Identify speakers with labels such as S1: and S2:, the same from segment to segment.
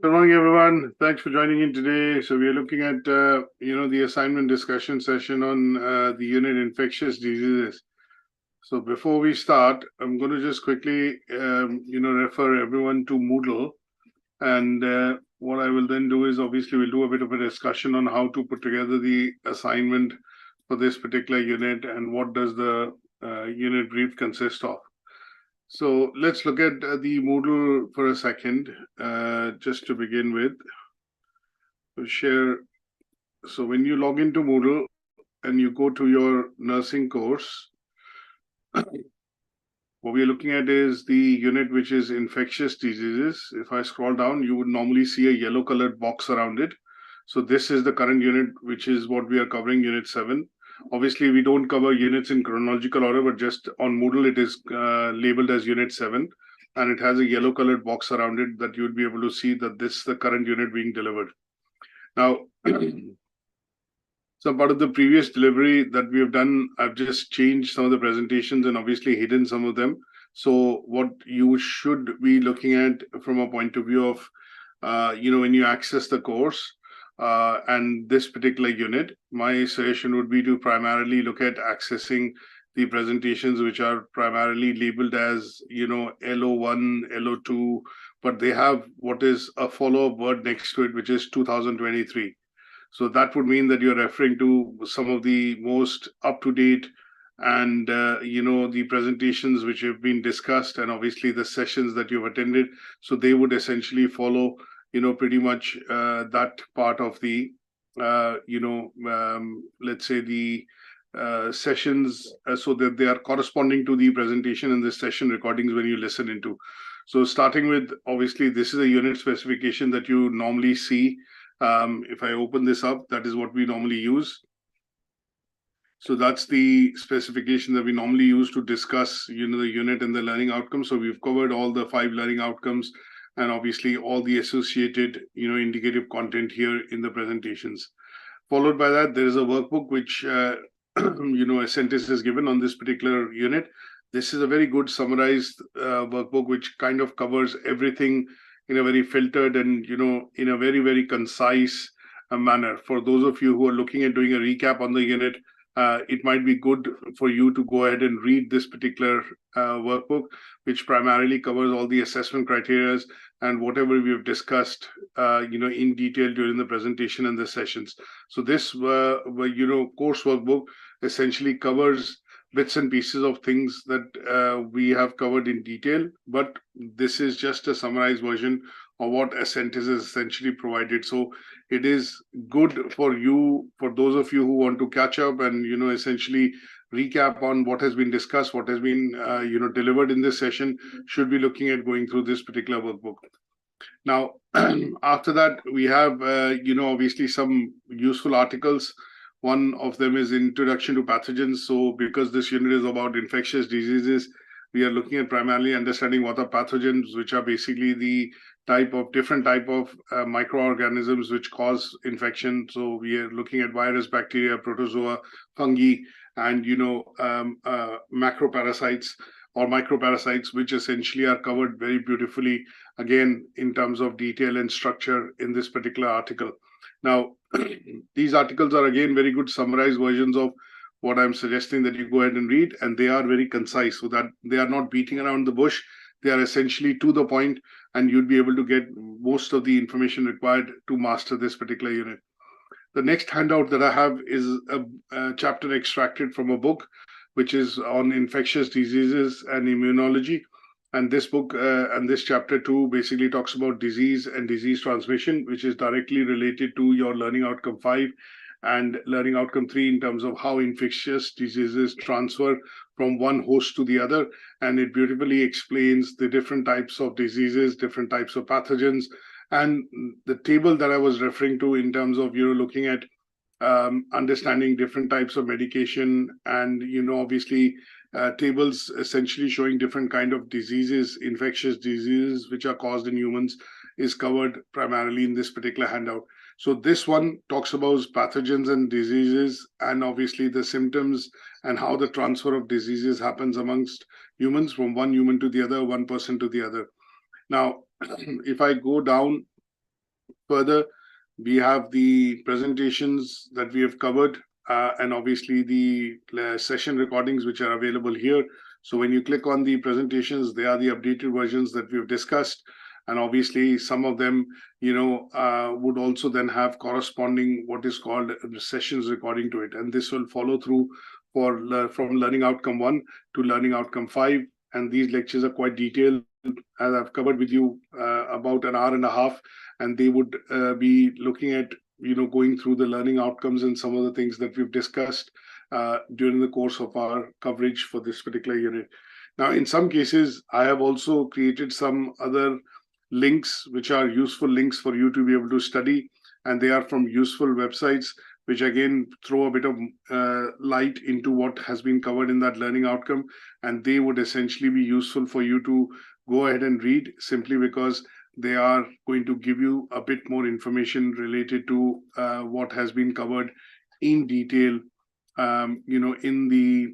S1: Good morning, everyone. Thanks for joining in today. So we are looking at, the assignment discussion session on the unit infectious diseases. So before we start, I'm going to just quickly, refer everyone to Moodle. And what I will then do is obviously we'll do a bit of a discussion on how to put together the assignment for this particular unit and what does the unit brief consist of. So let's look at the Moodle for a second, just to begin with. Share. So when you log into Moodle and you go to your nursing course, what we're looking at is the unit which is infectious diseases. If I scroll down, you would normally see a yellow colored box around it. So this is the current unit, which is what we are covering, Unit 7. Obviously, we don't cover units in chronological order, but just on Moodle, it is labeled as Unit 7. And it has a yellow colored box around it that you'd be able to see that this is the current unit being delivered. Now, some part of the previous delivery that we have done, I've just changed some of the presentations and obviously hidden some of them. So what you should be looking at from a point of view of, when you access the course and this particular unit, my suggestion would be to primarily look at accessing the presentations which are primarily labeled as, LO1, LO2, but they have what is a follow-up word next to it, which is 2023. So that would mean that you're referring to some of the most up-to-date and, the presentations which have been discussed and obviously the sessions that you've attended. So they would essentially follow, pretty much that part of the, let's say the sessions so that they are corresponding to the presentation and the session recordings when you listen into. So starting with, obviously, this is a unit specification that you normally see. If I open this up, that is what we normally use. So that's the specification that we normally use to discuss, the unit and the learning outcomes. So we've covered all the 5 learning outcomes and obviously all the associated, indicative content here in the presentations. Followed by that, there is a workbook which, Ascentis has given on this particular unit. This is a very good summarized workbook which kind of covers everything in a very filtered and, in a very, very concise manner. For those of you who are looking at doing a recap on the unit, it might be good for you to go ahead and read this particular workbook, which primarily covers all the assessment criteria and whatever we have discussed, in detail during the presentation and the sessions. So this, course workbook essentially covers bits and pieces of things that we have covered in detail, but this is just a summarized version of what Ascentis has essentially provided. So it is good for you, for those of you who want to catch up and, essentially recap on what has been discussed, what has been, delivered in this session, should be looking at going through this particular workbook. Now, after that, we have, obviously some useful articles. One of them is Introduction to Pathogens. So because this unit is about infectious diseases, we are looking at primarily understanding what are pathogens, which are basically the different type of microorganisms which cause infection. So we are looking at virus, bacteria, protozoa, fungi, and, macroparasites or microparasites, which essentially are covered very beautifully, again, in terms of detail and structure in this particular article. Now, these articles are, again, very good summarized versions of what I'm suggesting that you go ahead and read, and they are very concise so that they are not beating around the bush. They are essentially to the point, and you'd be able to get most of the information required to master this particular unit. The next handout that I have is a chapter extracted from a book, which is on infectious diseases and immunology. And this book and this chapter 2 basically talks about disease and disease transmission, which is directly related to your learning outcome 5 and learning outcome 3 in terms of how infectious diseases transfer from one host to the other. And it beautifully explains the different types of diseases, different types of pathogens, and the table that I was referring to in terms of, looking at understanding different types of medication and, obviously tables essentially showing different kind of diseases, infectious diseases, which are caused in humans, is covered primarily in this particular handout. So this one talks about pathogens and diseases and obviously the symptoms and how the transfer of diseases happens amongst humans from one human to the other, one person to the other. Now, if I go down further, we have the presentations that we have covered, and obviously the session recordings which are available here. So when you click on the presentations, they are the updated versions that we've discussed. And obviously some of them, would also then have corresponding what is called sessions recording to it. And this will follow through from Learning Outcome 1 to Learning Outcome 5. And these lectures are quite detailed, as I've covered with you, about an hour and a half. And they would be looking at, going through the learning outcomes and some of the things that we've discussed during the course of our coverage for this particular unit. Now, in some cases, I have also created some other links, which are useful links for you to be able to study, and they are from useful websites, which again throw a bit of light into what has been covered in that learning outcome, and they would essentially be useful for you to go ahead and read, simply because they are going to give you a bit more information related to what has been covered in detail, in the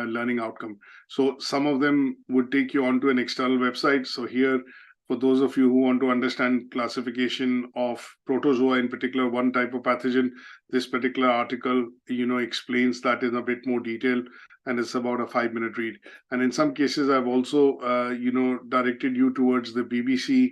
S1: learning outcome. So some of them would take you onto an external website. So here, for those of you who want to understand classification of protozoa, in particular, one type of pathogen, this particular article, explains that in a bit more detail, and it's about a 5-minute read. And in some cases, I've also, directed you towards the BBC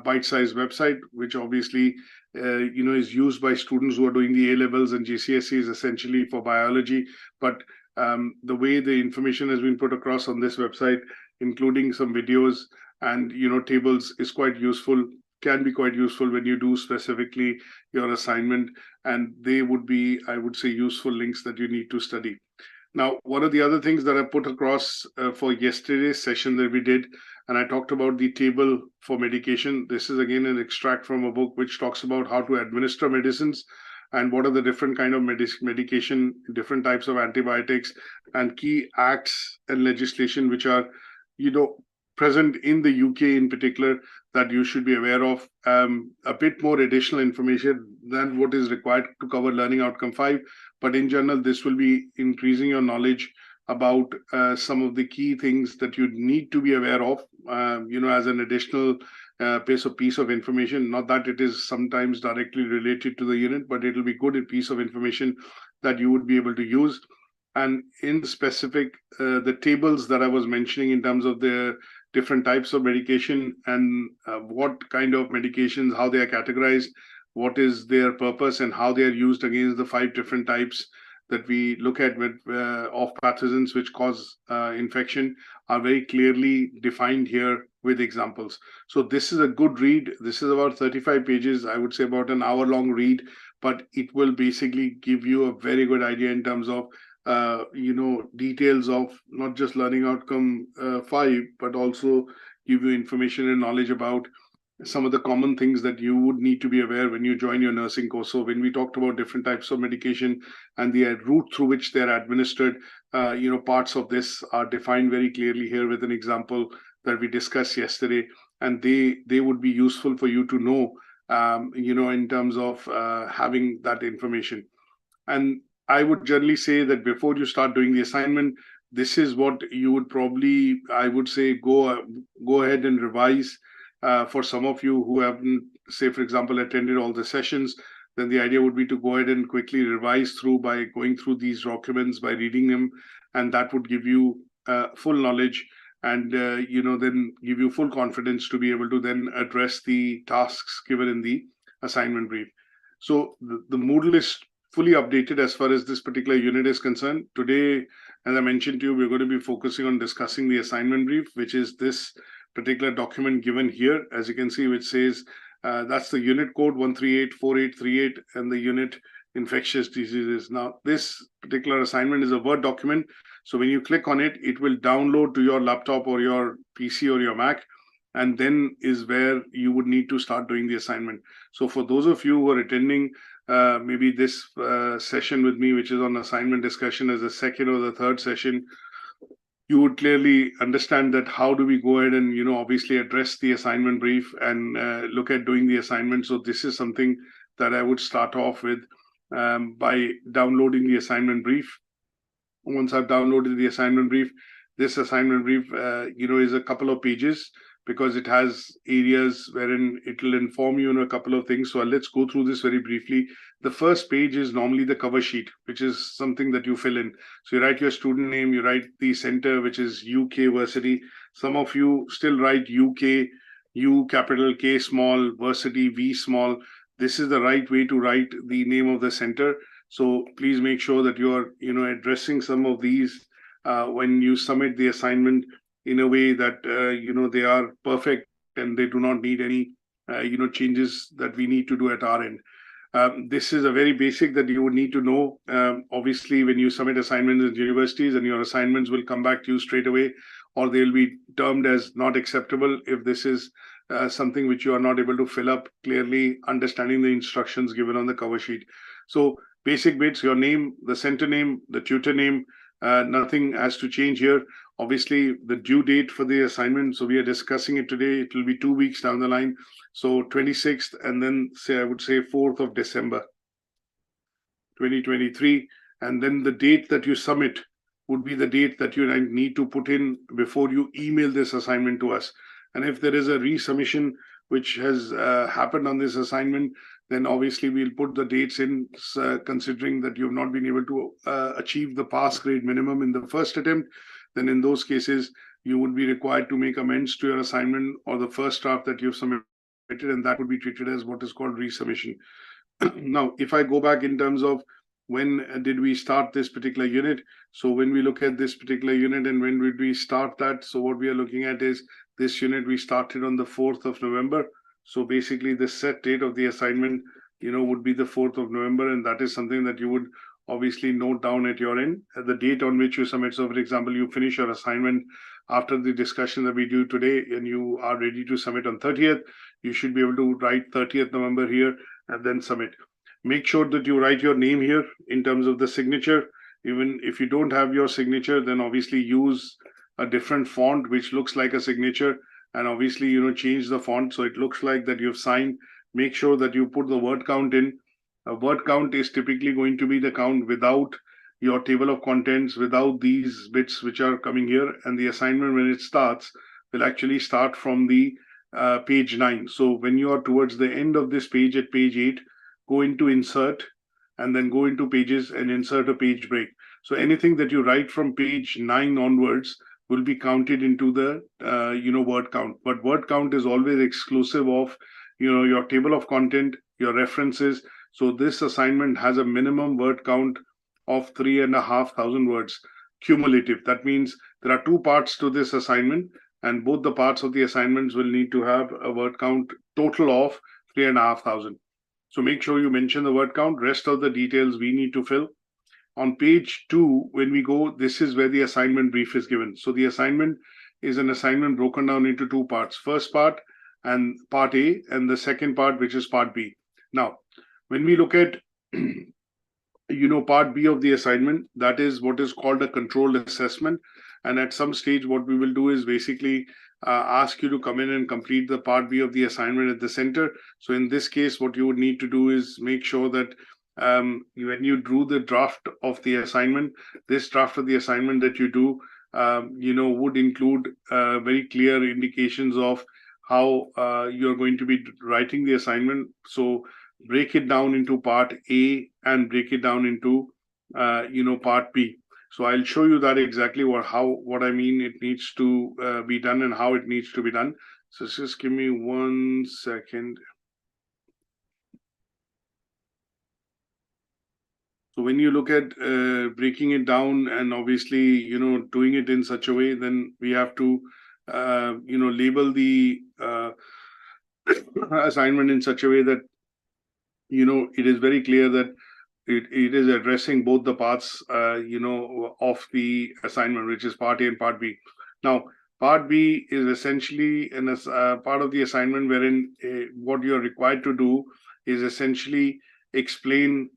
S1: bite-sized website, which obviously, is used by students who are doing the A-levels and GCSEs, essentially for biology. But the way the information has been put across on this website, including some videos and tables, is quite useful, can be quite useful when you do specifically your assignment, and they would be, I would say, useful links that you need to study. Now, one of the other things that I put across for yesterday's session that we did, and I talked about the table for medication. This is again an extract from a book which talks about how to administer medicines and what are the different kind of medication, different types of antibiotics, and key acts and legislation which are, present in the UK in particular, that you should be aware of. A bit more additional information than what is required to cover Learning Outcome 5. But in general, this will be increasing your knowledge about some of the key things that you need to be aware of, as an additional piece of information. Not that it is sometimes directly related to the unit, but it will be good piece of information that you would be able to use. And in specific, the tables that I was mentioning in terms of the different types of medication and what kind of medications, how they are categorized, what is their purpose, and how they are used against the 5 different types that we look at with of pathogens which cause infection, are very clearly defined here with examples. So this is a good read. This is about 35 pages, I would say about an hour-long read, but it will basically give you a very good idea in terms of details of not just Learning Outcome 5, but also give you information and knowledge about some of the common things that you would need to be aware when you join your nursing course. So when we talked about different types of medication and the route through which they're administered, parts of this are defined very clearly here with an example that we discussed yesterday, and they would be useful for you to know, in terms of having that information. And I would generally say that before you start doing the assignment, this is what you would probably, I would say, go ahead and revise. For some of you who haven't, say, for example, attended all the sessions, then the idea would be to go ahead and quickly revise through by going through these documents, by reading them, and that would give you full knowledge and, then give you full confidence to be able to then address the tasks given in the assignment brief. So the Moodle is fully updated as far as this particular unit is concerned. Today, as I mentioned to you, we're going to be focusing on discussing the assignment brief, which is this particular document given here, as you can see, which says that's the unit code 1384838 and the unit infectious diseases. Now, this particular assignment is a Word document. So when you click on it, it will download to your laptop or your PC or your Mac, and then is where you would need to start doing the assignment. So for those of you who are attending maybe this session with me, which is on assignment discussion as the second or the third session, you would clearly understand that how do we go ahead and, obviously address the assignment brief and look at doing the assignment. So this is something that I would start off with by downloading the assignment brief. Once I've downloaded the assignment brief, this assignment brief, is a couple of pages. because it has areas wherein it will inform you on a couple of things. So let's go through this very briefly. The first page is normally the cover sheet, which is something that you fill in. So you write your student name, you write the center, which is UK Versity. Some of you still write UK, U capital, K small, Versity, V small. This is the right way to write the name of the center. So please make sure that you are, addressing some of these when you submit the assignment in a way that they are perfect and they do not need any changes that we need to do at our end. This is a very basic that you would need to know. Obviously, when you submit assignments in universities, and your assignments will come back to you straight away, or they'll be termed as not acceptable if this is something which you are not able to fill up clearly, understanding the instructions given on the cover sheet. So basic bits: your name, the center name, the tutor name. Nothing has to change here. Obviously, the due date for the assignment, so we are discussing it today. It will be 2 weeks down the line. So 26th, and then I would say 4th of December, 2023. And then the date that you submit would be the date that you need to put in before you email this assignment to us. And if there is a resubmission which has happened on this assignment, then obviously we'll put the dates in, considering that you've not been able to achieve the pass grade minimum in the first attempt. Then in those cases, you would be required to make amends to your assignment or the first draft that you've submitted, and that would be treated as what is called resubmission. Now, if I go back in terms of when did we start this particular unit? So when we look at this particular unit and when did we start that? So what we are looking at is this unit we started on the 4th of November. So basically the set date of the assignment, would be the 4th of November. And that is something that you would obviously note down at your end, at the date on which you submit. So for example, you finish your assignment after the discussion that we do today and you are ready to submit on 30th, you should be able to write 30th November here and then submit. Make sure that you write your name here in terms of the signature. Even if you don't have your signature, then obviously use a different font which looks like a signature, and obviously change the font so it looks like that you've signed. Make sure that you put the word count in. A word count is typically going to be the count without your table of contents, without these bits which are coming here, and the assignment when it starts will actually start from the page 9. So when you are towards the end of this page at page 8, go into insert and then go into pages and insert a page break. So anything that you write from page 9 onwards will be counted into the word count. But word count is always exclusive of your table of content, your references. So this assignment has a minimum word count of 3,500 words cumulative. That means there are 2 parts to this assignment, and both the parts of the assignments will need to have a word count total of 3,500. So make sure you mention the word count. Rest of the details we need to fill. On page 2, when we go, this is where the assignment brief is given. So the assignment is an assignment broken down into 2 parts. First part and part A, and the second part, which is part B. Now, when we look at part B of the assignment, that is what is called a controlled assessment. And at some stage, what we will do is basically ask you to come in and complete the part B of the assignment at the center. So in this case, what you would need to do is make sure that when you drew the draft of the assignment, this draft of the assignment that you do, would include very clear indications of how you're going to be writing the assignment. So break it down into part A and break it down into part B. So I'll show you that exactly what I mean it needs to be done and how it needs to be done. So just give me 1 second. So when you look at breaking it down and obviously doing it in such a way, then we have to label the assignment in such a way that it is very clear that it is addressing both the parts, of the assignment, which is part A and part B. Now, part B is essentially part of the assignment wherein what you're required to do is essentially explain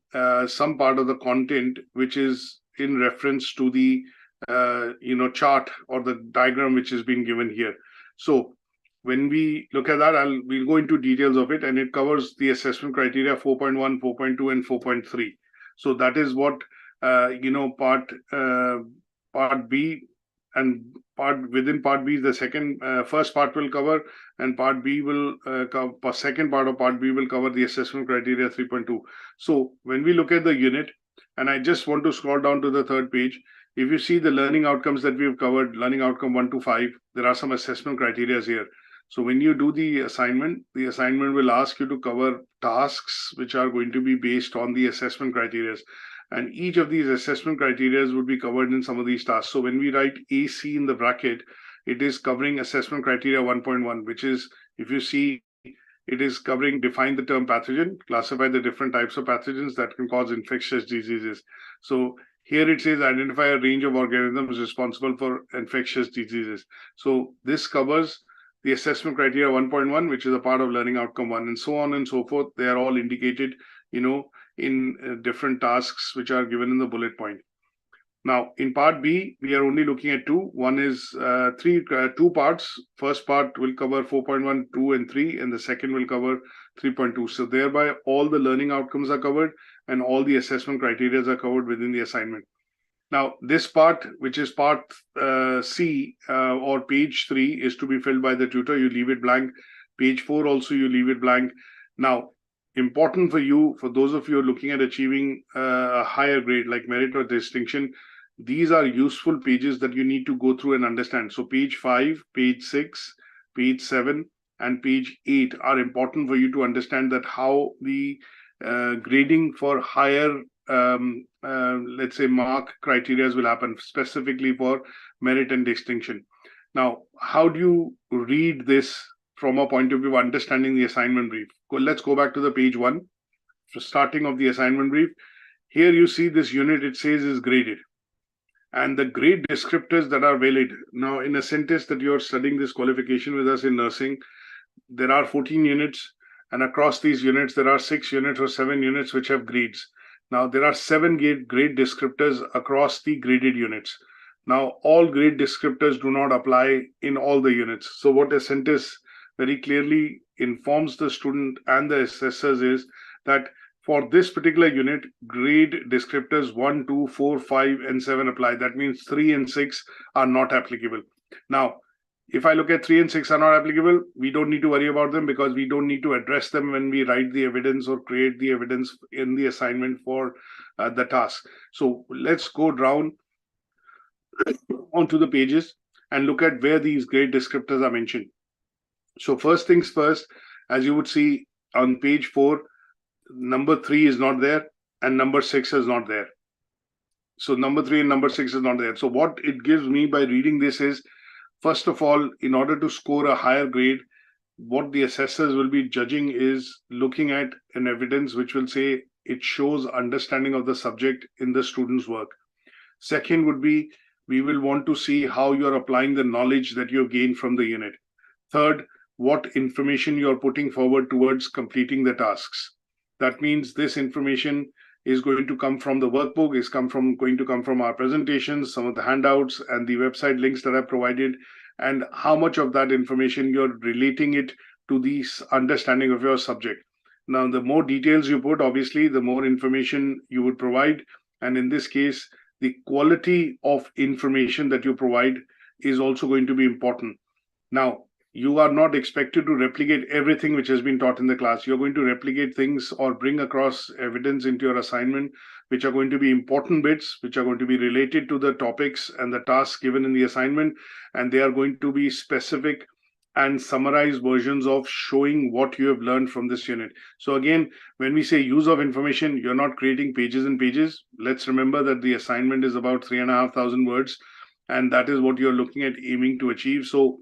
S1: some part of the content which is in reference to the chart or the diagram which has been given here. So when we look at that, we'll go into details of it, and it covers the assessment criteria 4.1, 4.2, and 4.3. So that is what part B and within part B, the first part will cover, and part B will cover, second part of part B will cover the assessment criteria 3.2. So when we look at the unit, and I just want to scroll down to the third page, if you see the learning outcomes that we've covered, learning outcome 1 to 5, there are some assessment criteria here. So when you do the assignment will ask you to cover tasks which are going to be based on the assessment criteria. And each of these assessment criteria would be covered in some of these tasks. So when we write AC in the bracket, it is covering assessment criteria 1.1, which is, if you see, it is covering define the term pathogen, classify the different types of pathogens that can cause infectious diseases. So here it says identify a range of organisms responsible for infectious diseases. So this covers the assessment criteria 1.1, which is a part of learning outcome 1, and so on and so forth. They are all indicated, in different tasks which are given in the bullet point. Now, in part B, we are only looking at two. One is two parts. First part will cover 4.1, 2, and 3, and the second will cover 3.2. So thereby, all the learning outcomes are covered, and all the assessment criteria are covered within the assignment. Now, this part, which is part C or page 3, is to be filled by the tutor. You leave it blank. Page 4 also, you leave it blank. Now, important for you, for those of you looking at achieving a higher grade like merit or distinction, these are useful pages that you need to go through and understand. So page 5, page 6, page 7, and page 8 are important for you to understand that how the grading for higher let's say mark criteria will happen specifically for merit and distinction. Now, how do you read this from a point of view of understanding the assignment brief? Let's go back to the page 1, so starting of the assignment brief. Here you see this unit, it says is graded, and the grade descriptors that are valid. Now, in Ascentis that you're studying this qualification with us in nursing, there are 14 units, and across these units there are 6 units or 7 units which have grades. Now, there are 7 grade descriptors across the graded units. Now, all grade descriptors do not apply in all the units. So what Ascentis very clearly informs the student and the assessors is that for this particular unit, grade descriptors 1, 2, 4, 5, and 7 apply. That means 3 and 6 are not applicable. Now, if I look at 3 and 6 are not applicable, we don't need to worry about them because we don't need to address them when we write the evidence or create the evidence in the assignment for the task. So let's go down onto the pages and look at where these grade descriptors are mentioned. So first things first, as you would see on page 4, number 3 is not there and number 6 is not there. So number 3 and number 6 is not there. So what it gives me by reading this is, first of all, in order to score a higher grade, what the assessors will be judging is looking at an evidence which will say it shows understanding of the subject in the student's work. Second would be, we will want to see how you're applying the knowledge that you've gained from the unit. Third, what information you're putting forward towards completing the tasks. That means this information is going to come from the workbook, is going to come from our presentations, some of the handouts, and the website links that I provided, and how much of that information you're relating it to the understanding of your subject. Now, the more details you put, obviously, the more information you would provide. And in this case, the quality of information that you provide is also going to be important. Now, you are not expected to replicate everything which has been taught in the class. You're going to replicate things or bring across evidence into your assignment, which are going to be important bits, which are going to be related to the topics and the tasks given in the assignment. And they are going to be specific and summarized versions of showing what you have learned from this unit. So again, when we say use of information, you're not creating pages and pages. Let's remember that the assignment is about 3,500 words, and that is what you're looking at aiming to achieve. So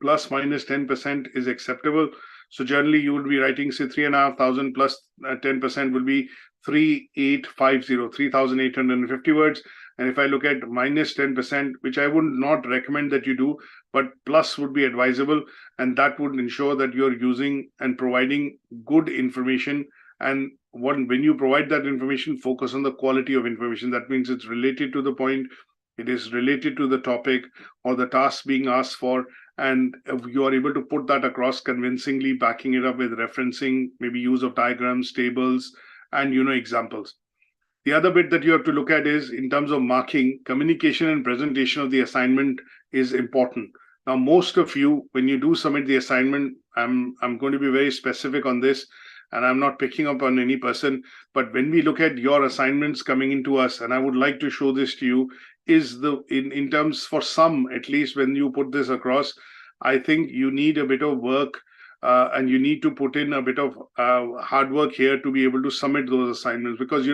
S1: plus minus 10% is acceptable. So generally you would be writing, say, 3,500 plus 10% will be 3,850 words. And if I look at minus 10%, which I would not recommend that you do, but plus would be advisable, and that would ensure that you're using and providing good information. And when you provide that information, focus on the quality of information. That means it's related to the point, it is related to the topic or the task being asked for, and if you are able to put that across convincingly, backing it up with referencing, maybe use of diagrams, tables, and examples. The other bit that you have to look at is in terms of marking, communication and presentation of the assignment is important. Now, most of you, when you do submit the assignment, I'm going to be very specific on this, and I'm not picking up on any person, but when we look at your assignments coming into us, and I would like to show this to you, is in terms, for some, at least when you put this across, I think you need a bit of work, and you need to put in a bit of hard work here to be able to submit those assignments, because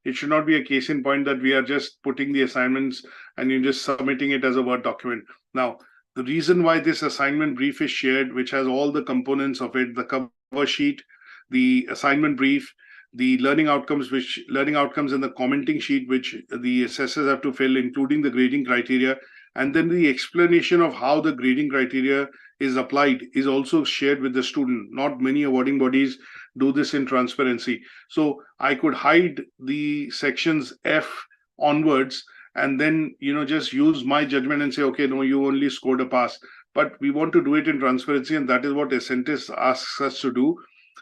S1: it should not be a case in point that we are just putting the assignments and you're just submitting it as a Word document. Now, the reason why this assignment brief is shared, which has all the components of it, the cover sheet, the assignment brief, the learning outcomes and the commenting sheet, which the assessors have to fill, including the grading criteria, and then the explanation of how the grading criteria is applied is also shared with the student. Not many awarding bodies do this in transparency. So I could hide the sections F onwards and then, just use my judgment and say, okay, no, you only scored a pass. But we want to do it in transparency, and that is what Ascentis asks us to do.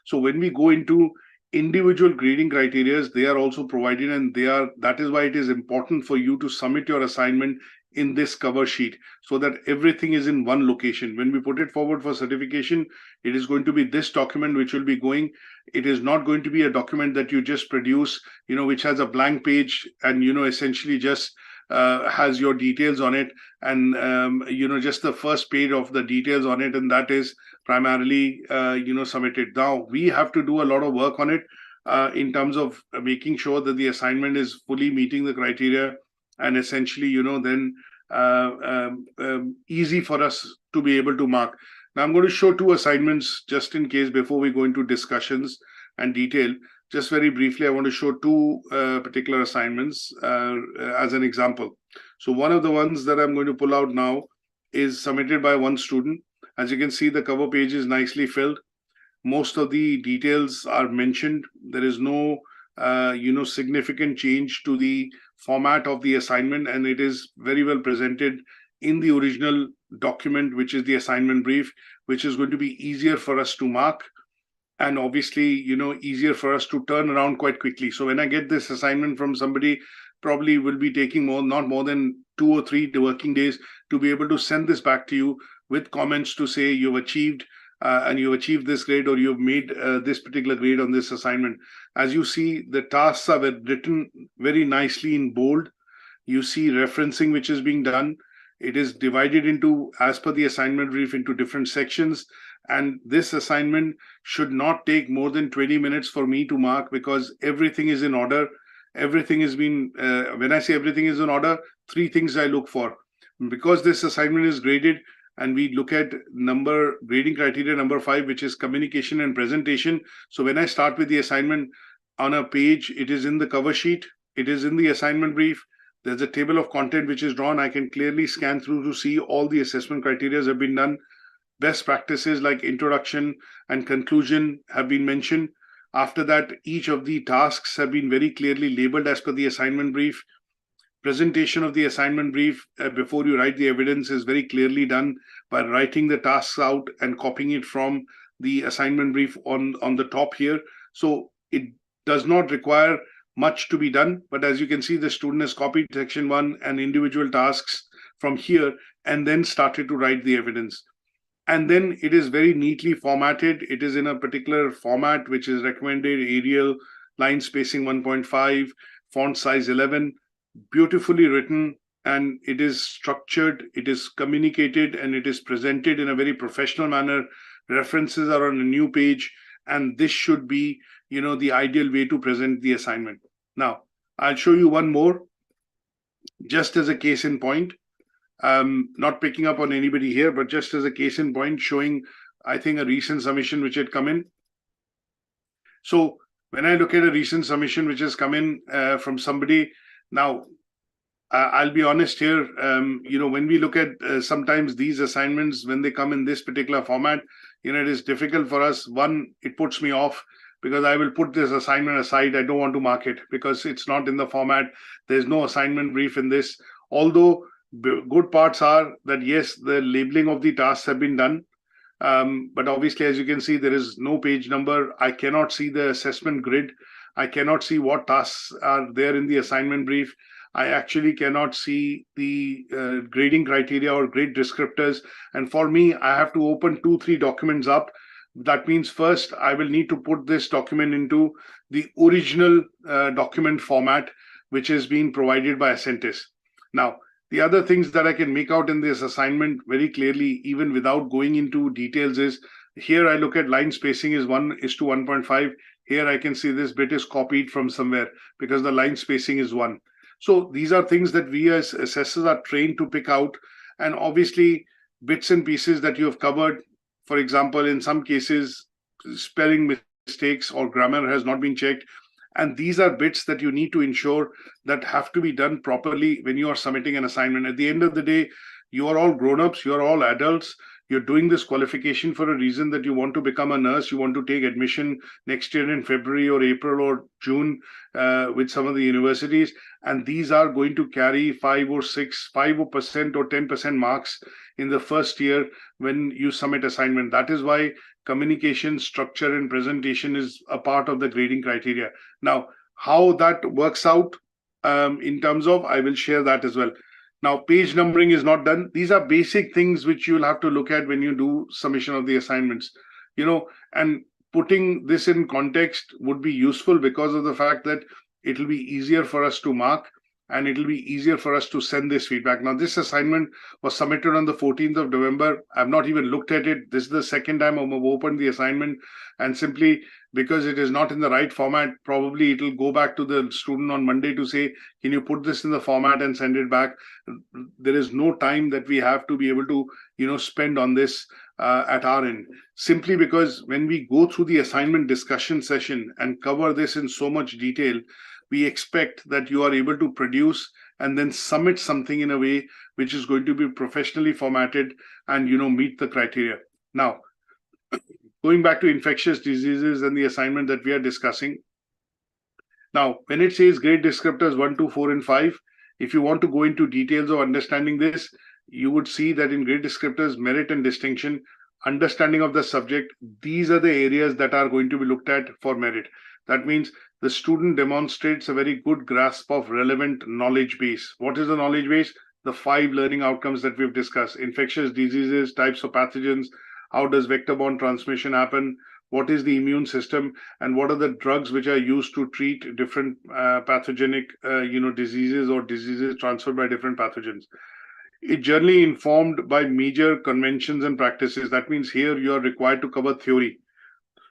S1: So when we go into individual grading criteria, they are also provided, and that is why it is important for you to submit your assignment in this cover sheet so that everything is in one location. When we put it forward for certification, it is going to be this document which will be going. It is not going to be a document that you just produce, which has a blank page and, essentially just has your details on it and, just the first page of the details on it. And that is primarily, submitted. Now, we have to do a lot of work on it in terms of making sure that the assignment is fully meeting the criteria and essentially, then easy for us to be able to mark. Now, I'm going to show two assignments just in case before we go into discussions and detail. Just very briefly, I want to show two particular assignments as an example. So one of the ones that I'm going to pull out now is submitted by one student. As you can see, the cover page is nicely filled. Most of the details are mentioned. There is no significant change to the format of the assignment, and it is very well presented in the original document, which is the assignment brief, which is going to be easier for us to mark and obviously, easier for us to turn around quite quickly. So when I get this assignment from somebody, probably will be taking not more than 2 or 3 working days to be able to send this back to you with comments to say you've achieved and you've achieved this grade, or you've made this particular grade on this assignment. As you see, the tasks are written very nicely in bold. You see referencing which is being done. It is divided into, as per the assignment brief, into different sections. And this assignment should not take more than 20 minutes for me to mark, because everything is in order. Everything has been, when I say everything is in order, 3 things I look for. Because this assignment is graded, and we look at grading criteria number 5, which is communication and presentation. So when I start with the assignment on a page, it is in the cover sheet, it is in the assignment brief. There's a table of content which is drawn. I can clearly scan through to see all the assessment criteria have been done. Best practices like introduction and conclusion have been mentioned. After that, each of the tasks have been very clearly labeled as per the assignment brief. Presentation of the assignment brief before you write the evidence is very clearly done by writing the tasks out and copying it from the assignment brief on the top here. So it does not require much to be done, but as you can see, the student has copied section 1 and individual tasks from here and then started to write the evidence. And then it is very neatly formatted. It is in a particular format which is recommended: Arial, line spacing 1.5, font size 11, beautifully written, and it is structured, it is communicated, and it is presented in a very professional manner. References are on a new page, and this should be, the ideal way to present the assignment. Now, I'll show you one more, just as a case in point. Not picking up on anybody here, but just as a case in point, showing, I think, a recent submission which had come in. So when I look at a recent submission which has come in from somebody, now, I'll be honest here, when we look at sometimes these assignments, when they come in this particular format, it is difficult for us. One, it puts me off because I will put this assignment aside. I don't want to mark it because it's not in the format. There's no assignment brief in this. Although good parts are that, yes, the labeling of the tasks have been done. But obviously, as you can see, there is no page number. I cannot see the assessment grid. I cannot see what tasks are there in the assignment brief. I actually cannot see the grading criteria or grade descriptors. And for me, I have to open 2-3 documents up. That means first, I will need to put this document into the original document format, which is being provided by Ascentis. Now, the other things that I can make out in this assignment very clearly, even without going into details, is here I look at line spacing is 1:1.5. Here I can see this bit is copied from somewhere because the line spacing is 1. So these are things that we as assessors are trained to pick out. And obviously, bits and pieces that you have covered, for example, in some cases, spelling mistakes or grammar has not been checked. And these are bits that you need to ensure that have to be done properly when you are submitting an assignment. At the end of the day, you are all grown-ups, you are all adults. You're doing this qualification for a reason, that you want to become a nurse. You want to take admission next year in February or April or June with some of the universities. And these are going to carry 5% or 10% marks in the first year when you submit assignment. That is why communication, structure, and presentation is a part of the grading criteria. Now, how that works out in terms of, I will share that as well. Now, page numbering is not done. These are basic things which you'll have to look at when you do submission of the assignments, and putting this in context would be useful because of the fact that it'll be easier for us to mark and it'll be easier for us to send this feedback. Now, this assignment was submitted on the 14th of November. I've not even looked at it. This is the second time I've opened the assignment, and simply because it is not in the right format, probably it'll go back to the student on Monday to say, can you put this in the format and send it back? There is no time that we have to be able to, spend on this at our end, simply because when we go through the assignment discussion session and cover this in so much detail, we expect that you are able to produce and then submit something in a way which is going to be professionally formatted and, meet the criteria. Now, going back to infectious diseases and the assignment that we are discussing. Now, when it says grade descriptors 1, 2, 4, and 5, if you want to go into details of understanding this, you would see that in grade descriptors, merit and distinction, understanding of the subject, these are the areas that are going to be looked at for merit. That means the student demonstrates a very good grasp of relevant knowledge base. What is the knowledge base? The 5 learning outcomes that we've discussed: infectious diseases, types of pathogens, how does vector-borne transmission happen, what is the immune system, and what are the drugs which are used to treat different pathogenic diseases or diseases transferred by different pathogens. It's generally informed by major conventions and practices. That means here you are required to cover theory.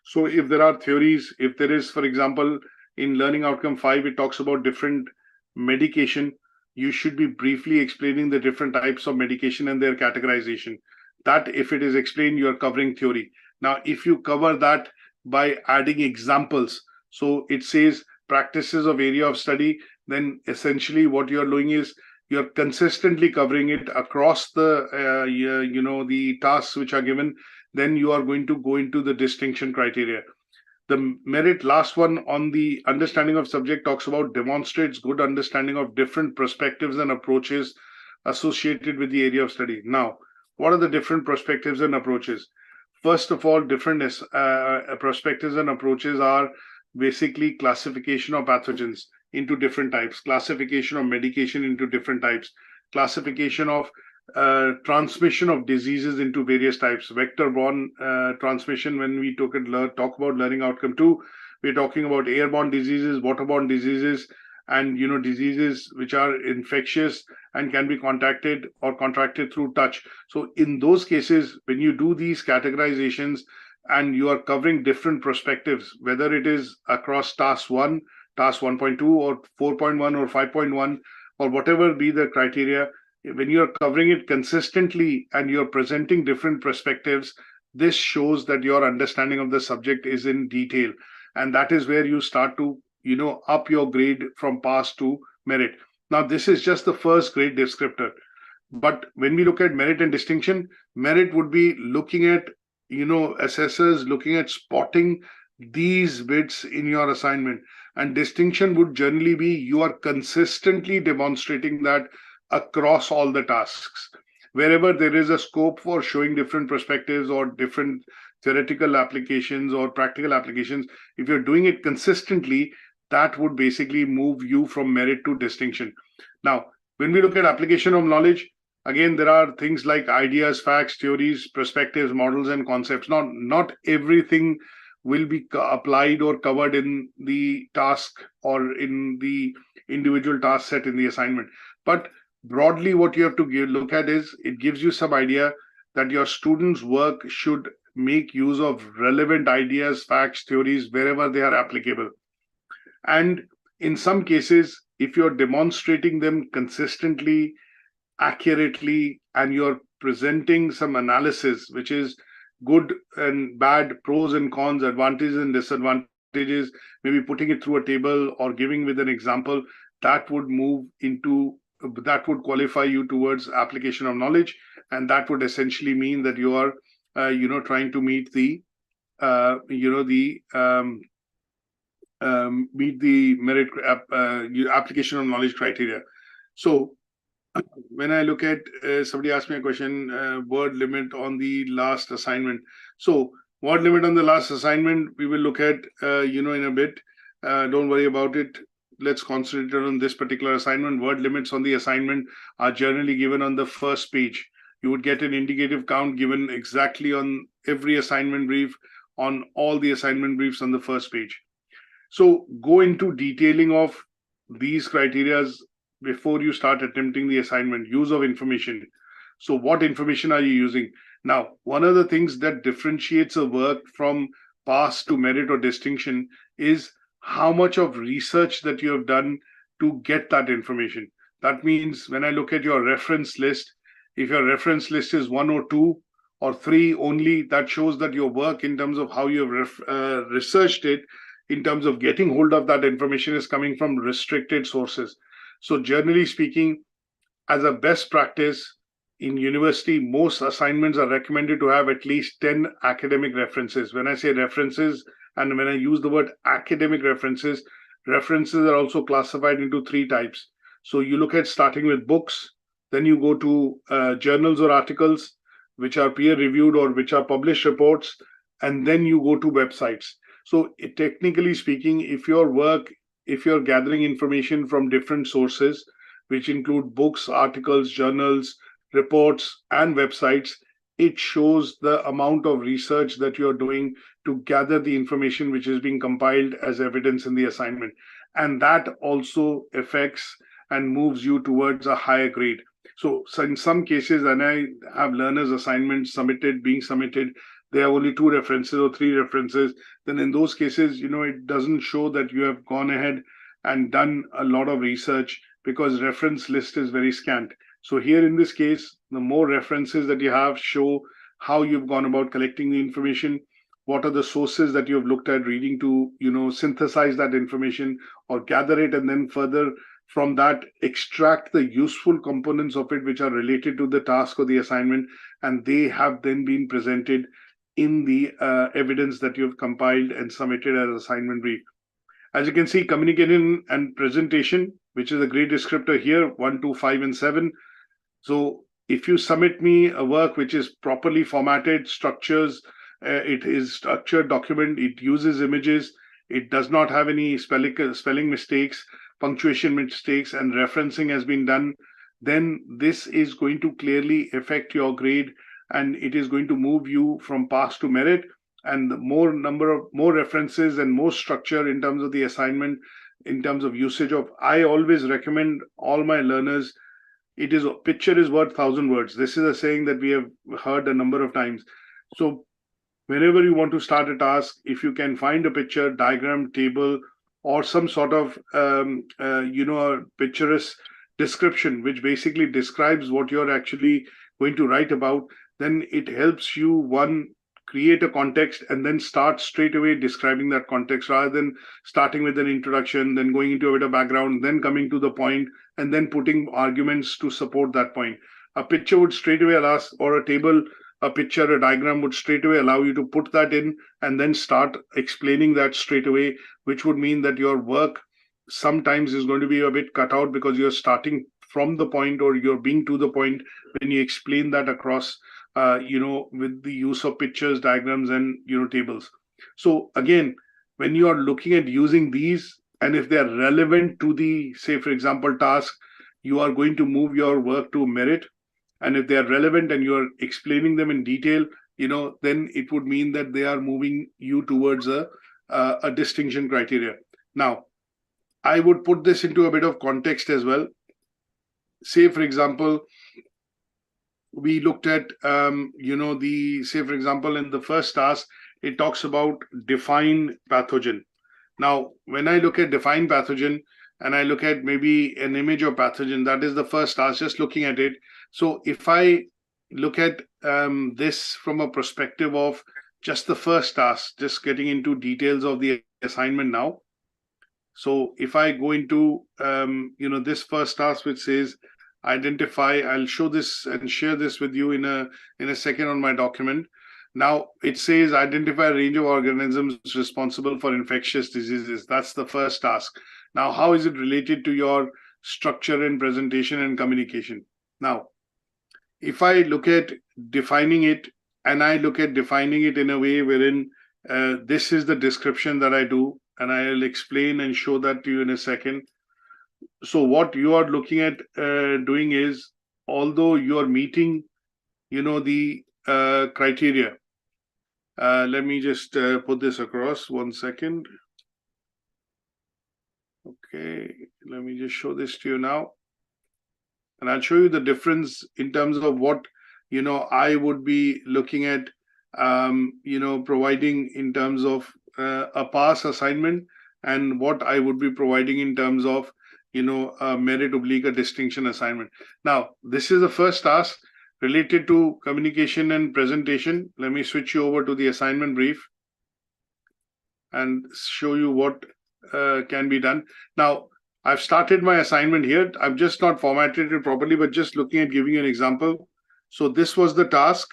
S1: So if there are theories, if there is, for example, in learning outcome 5, it talks about different medication, you should be briefly explaining the different types of medication and their categorization. That, if it is explained, you are covering theory. Now, if you cover that by adding examples, so it says practices of area of study, then essentially what you're doing is you're consistently covering it across the, the tasks which are given. Then you are going to go into the distinction criteria. The merit, last one on the understanding of subject, talks about demonstrates good understanding of different perspectives and approaches associated with the area of study. Now, what are the different perspectives and approaches? First of all, different perspectives and approaches are basically classification of pathogens into different types, classification of medication into different types, classification of transmission of diseases into various types, vector-borne transmission. When we talk about learning outcome 2, we're talking about airborne diseases, waterborne diseases, and diseases which are infectious and can be contacted or contracted through touch. So in those cases, when you do these categorizations and you are covering different perspectives, whether it is across task 1, task 1.2 or 4.1 or 5.1 or whatever be the criteria, when you're covering it consistently and you're presenting different perspectives, this shows that your understanding of the subject is in detail. And that is where you start to up your grade from pass to merit. Now, this is just the first grade descriptor. But when we look at merit and distinction, merit would be looking at, assessors looking at spotting these bits in your assignment. And distinction would generally be you are consistently demonstrating that across all the tasks. Wherever there is a scope for showing different perspectives or different theoretical applications or practical applications, if you're doing it consistently, that would basically move you from merit to distinction. Now, when we look at application of knowledge, again, there are things like ideas, facts, theories, perspectives, models, and concepts. Not everything will be applied or covered in the task or in the individual task set in the assignment. But broadly, what you have to look at is it gives you some idea that your students' work should make use of relevant ideas, facts, theories, wherever they are applicable. And in some cases, if you're demonstrating them consistently, accurately, and you're presenting some analysis, which is good and bad, pros and cons, advantages and disadvantages, maybe putting it through a table or giving with an example, that would qualify you towards application of knowledge. And that would essentially mean that you are, trying to meet the, meet the merit application of knowledge criteria. So when I look at, somebody asked me a question, word limit on the last assignment. So word limit on the last assignment, we will look at, in a bit. Don't worry about it. Let's concentrate on this particular assignment. Word limits on the assignment are generally given on the first page. You would get an indicative count given exactly on every assignment brief, on all the assignment briefs on the first page. So go into detailing of these criteria before you start attempting the assignment. Use of information. So what information are you using? Now, one of the things that differentiates a work from pass to merit or distinction is how much of research that you have done to get that information. That means when I look at your reference list, if your reference list is 1 or 2 or 3 only, that shows that your work in terms of how you have researched it, in terms of getting hold of that information, is coming from restricted sources. So generally speaking, as a best practice in university, most assignments are recommended to have at least 10 academic references. When I say references, and when I use the word academic references, references are also classified into 3 types. So you look at starting with books, then you go to journals or articles, which are peer-reviewed or which are published reports, and then you go to websites. So technically speaking, if you're gathering information from different sources, which include books, articles, journals, reports, and websites, it shows the amount of research that you're doing to gather the information which is being compiled as evidence in the assignment. And that also affects and moves you towards a higher grade. So in some cases, when I have learners' assignments being submitted, they have only 2 references or 3 references, then in those cases, it doesn't show that you have gone ahead and done a lot of research, because reference list is very scant. So here in this case, the more references that you have show how you've gone about collecting the information, what are the sources that you have looked at reading to, synthesize that information or gather it, and then further from that extract the useful components of it which are related to the task or the assignment, and they have then been presented in the evidence that you have compiled and submitted as assignment brief. As you can see, communication and presentation, which is a grade descriptor here, 1, 2, 5, and 7. So if you submit me a work which is properly formatted, structures, it is structured document, it uses images, it does not have any spelling mistakes, punctuation mistakes, and referencing has been done, then this is going to clearly affect your grade, and it is going to move you from pass to merit. And the more references and more structure in terms of the assignment, in terms of usage of, I always recommend all my learners, picture is worth 1,000 words. This is a saying that we have heard a number of times. So whenever you want to start a task, if you can find a picture, diagram, table, or some sort of a picturesque description which basically describes what you're actually going to write about, then it helps you, one, create a context and then start straight away describing that context, rather than starting with an introduction, then going into a bit of background, then coming to the point, and then putting arguments to support that point. A picture would straight away allow, or a table, a picture, a diagram would straight away allow you to put that in and then start explaining that straight away, which would mean that your work sometimes is going to be a bit cut out because you're starting from the point, or you're being to the point when you explain that across, with the use of pictures, diagrams, and, tables. So again, when you are looking at using these, and if they are relevant to the, say, for example, task, you are going to move your work to merit. And if they are relevant and you are explaining them in detail, then it would mean that they are moving you towards a distinction criteria. Now, I would put this into a bit of context as well. Say, for example, we looked at, say, for example, in the first task, it talks about define pathogen. Now, when I look at define pathogen and I look at maybe an image of pathogen, that is the first task, just looking at it. So if I look at this from a perspective of just the first task, just getting into details of the assignment now. So if I go into, this first task, which says identify, I'll show this and share this with you in a second on my document. Now it says identify a range of organisms responsible for infectious diseases. That's the first task. Now, how is it related to your structure and presentation and communication? Now, if I look at defining it, and I look at defining it in a way wherein this is the description that I do, and I'll explain and show that to you in a second. So what you are looking at doing is, although you are meeting, the criteria. Let me just put this across 1 second. Okay, let me just show this to you now. And I'll show you the difference in terms of what, I would be looking at, providing in terms of a pass assignment, and what I would be providing in terms of, a merit oblique distinction assignment. Now, this is the first task related to communication and presentation. Let me switch you over to the assignment brief and show you what can be done. Now, I've started my assignment here. I've just not formatted it properly, but just looking at giving you an example. So this was the task.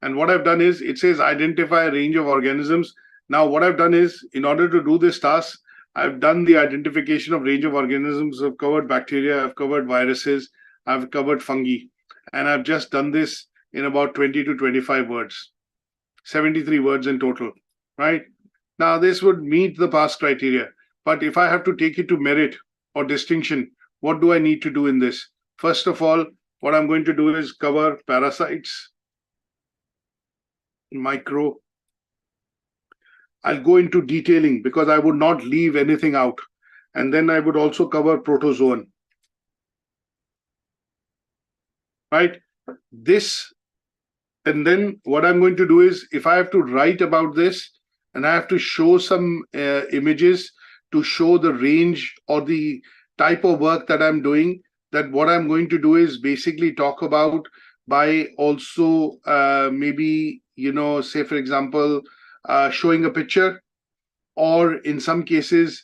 S1: And what I've done is, it says identify a range of organisms. Now, what I've done is, in order to do this task, I've done the identification of range of organisms. I've covered bacteria, I've covered viruses, I've covered fungi. And I've just done this in about 20 to 25 words, 73 words in total, right? Now, this would meet the pass criteria. But if I have to take it to merit or distinction, what do I need to do in this? First of all, what I'm going to do is cover parasites, micro. I'll go into detailing because I would not leave anything out. And then I would also cover protozoan. Right? This, and then what I'm going to do is, if I have to write about this and I have to show some images to show the range or the type of work that I'm doing, that what I'm going to do is basically talk about by also maybe, say, for example, showing a picture, or in some cases,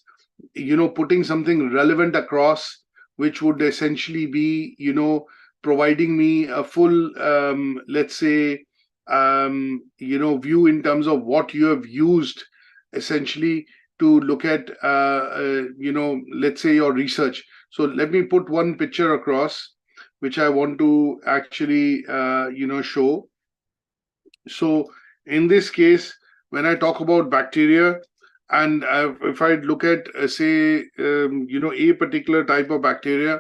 S1: putting something relevant across, which would essentially be, providing me a full, let's say, view in terms of what you have used essentially to look at, let's say your research. So let me put one picture across, which I want to actually, show. So in this case, when I talk about bacteria, and if I look at, say, a particular type of bacteria.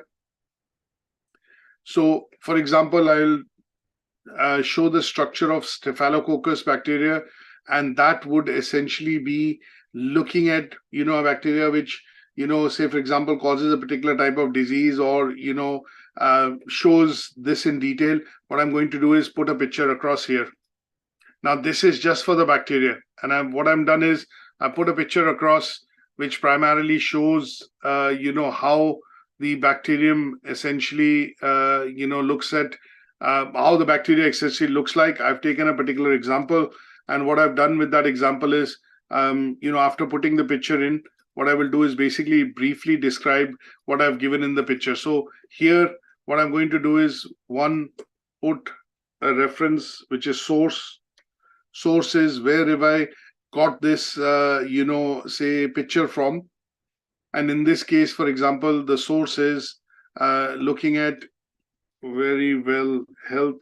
S1: So, for example, I'll show the structure of Staphylococcus bacteria, and that would essentially be looking at, a bacteria which, say, for example, causes a particular type of disease, or, shows this in detail. What I'm going to do is put a picture across here. Now, this is just for the bacteria. And what I've done is I put a picture across, which primarily shows, how the bacterium essentially, looks at how the bacteria essentially looks like. I've taken a particular example. And what I've done with that example is, after putting the picture in, what I will do is basically briefly describe what I've given in the picture. So here, what I'm going to do is, one, put a reference, which is source. Source is where have I got this, say, picture from. And in this case, for example, the source is looking at Very Well Health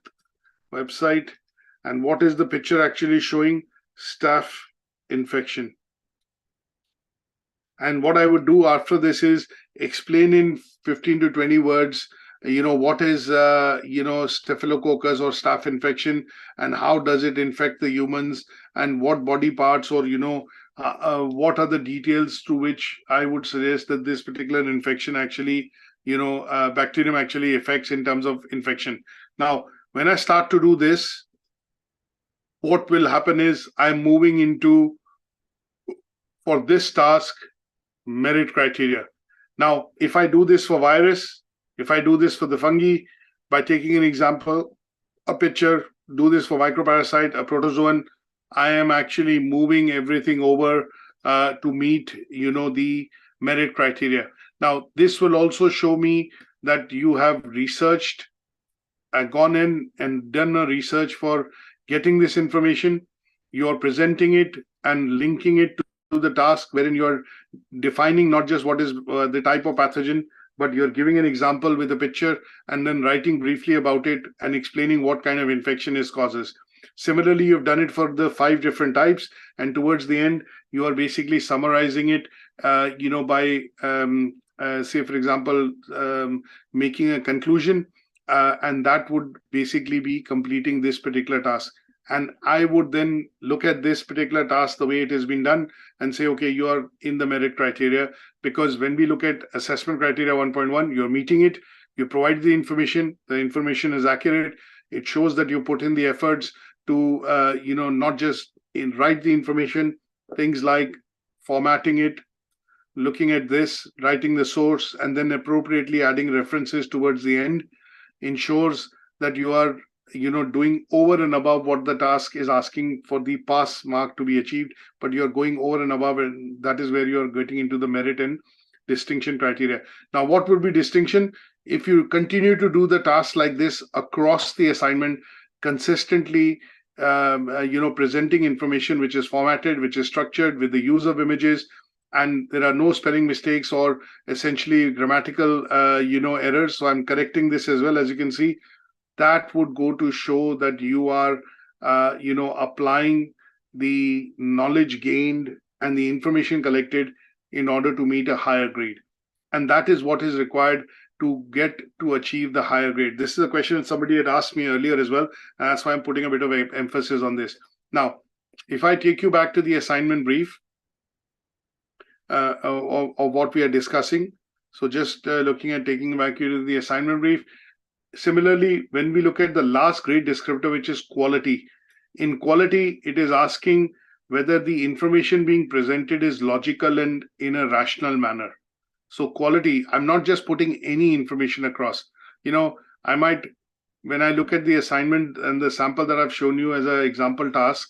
S1: website. And what is the picture actually showing? Staph infection. And what I would do after this is explain in 15 to 20 words, what is, staphylococcus or staph infection, and how does it infect the humans, and what body parts, or, what are the details through which I would suggest that this particular infection actually, bacterium actually affects in terms of infection. Now, when I start to do this, what will happen is I'm moving into, for this task, merit criteria. Now, if I do this for virus, if I do this for the fungi, by taking an example, a picture, do this for microparasite, a protozoan, I am actually moving everything over to meet, the merit criteria. Now, this will also show me that you have researched, gone in and done a research for getting this information. You're presenting it and linking it to the task, wherein you're defining not just what is the type of pathogen, but you're giving an example with a picture and then writing briefly about it and explaining what kind of infection it causes. Similarly, you've done it for the 5 different types, and towards the end, you are basically summarizing it, by, say, for example, making a conclusion, and that would basically be completing this particular task. And I would then look at this particular task, the way it has been done, and say, okay, you are in the merit criteria. Because when we look at assessment criteria 1.1, you're meeting it, you provide the information is accurate, it shows that you put in the efforts to, not just write the information, things like formatting it, looking at this, writing the source, and then appropriately adding references towards the end, ensures that you are doing over and above what the task is asking for the pass mark to be achieved, but you're going over and above, and that is where you're getting into the merit and distinction criteria. Now, what would be distinction? If you continue to do the task like this across the assignment, consistently, presenting information which is formatted, which is structured with the use of images, and there are no spelling mistakes or essentially grammatical, errors. So I'm correcting this as well, as you can see. That would go to show that you are, applying the knowledge gained and the information collected in order to meet a higher grade. And that is what is required to get to achieve the higher grade. This is a question that somebody had asked me earlier as well. And that's why I'm putting a bit of emphasis on this. Now, if I take you back to the assignment brief of what we are discussing. So just looking at taking back you to the assignment brief. Similarly, when we look at the last grade descriptor, which is quality, in quality, it is asking whether the information being presented is logical and in a rational manner. So quality, I'm not just putting any information across. I might, when I look at the assignment and the sample that I've shown you as an example task,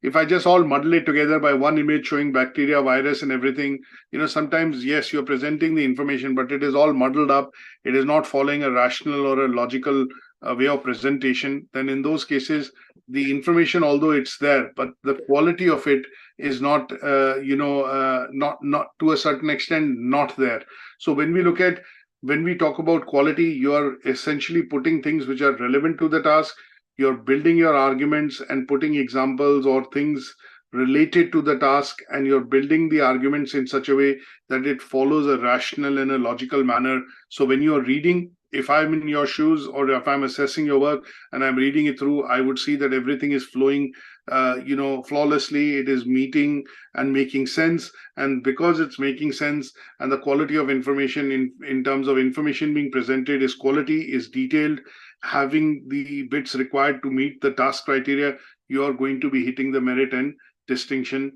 S1: if I just all muddle it together by one image showing bacteria, virus, and everything, sometimes, yes, you're presenting the information, but it is all muddled up. It is not following a rational or a logical way of presentation. Then in those cases, the information, although it's there, but the quality of it is not, not to a certain extent, not there. So when we talk about quality, you are essentially putting things which are relevant to the task. You're building your arguments and putting examples or things related to the task, and you're building the arguments in such a way that it follows a rational and a logical manner. So when you're reading, if I'm in your shoes or if I'm assessing your work and I'm reading it through, I would see that everything is flowing, flawlessly. It is meeting and making sense. And because it's making sense and the quality of information in terms of information being presented is quality, is detailed, having the bits required to meet the task criteria, you are going to be hitting the merit and distinction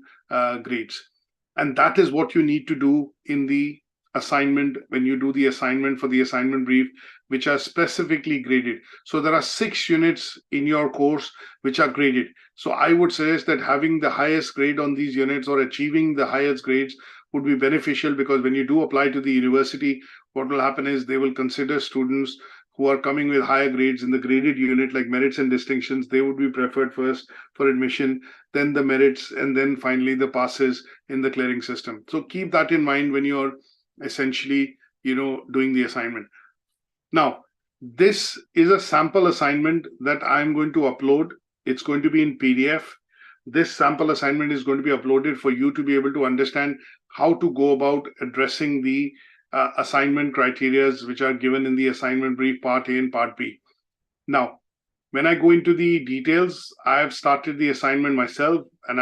S1: grades. And that is what you need to do in the assignment when you do the assignment for the assignment brief, which are specifically graded. So there are 6 units in your course which are graded. So I would suggest that having the highest grade on these units or achieving the highest grades would be beneficial, because when you do apply to the university, what will happen is they will consider students who are coming with higher grades in the graded unit, like merits and distinctions. They would be preferred first for admission, then the merits, and then finally the passes in the clearing system. So keep that in mind when you're essentially, doing the assignment. Now, this is a sample assignment that I'm going to upload. It's going to be in PDF. this sample assignment is going to be uploaded for you to be able to understand how to go about addressing the assignment criteria which are given in the assignment brief part A and part B. Now, when I go into the details, I've started the assignment myself, and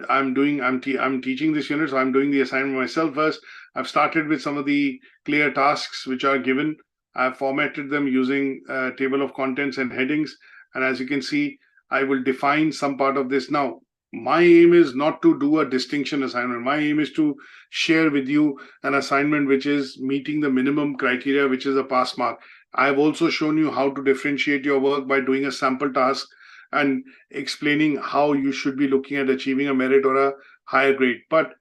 S1: I'm teaching this unit, so I'm doing the assignment myself first. I've started with some of the clear tasks which are given. I've formatted them using table of contents and headings, and as you can see, I will define some part of this. Now, my aim is not to do a distinction assignment. My aim is to share with you an assignment which is meeting the minimum criteria, which is a pass mark. I've also shown you how to differentiate your work by doing a sample task and explaining how you should be looking at achieving a merit or a higher grade. But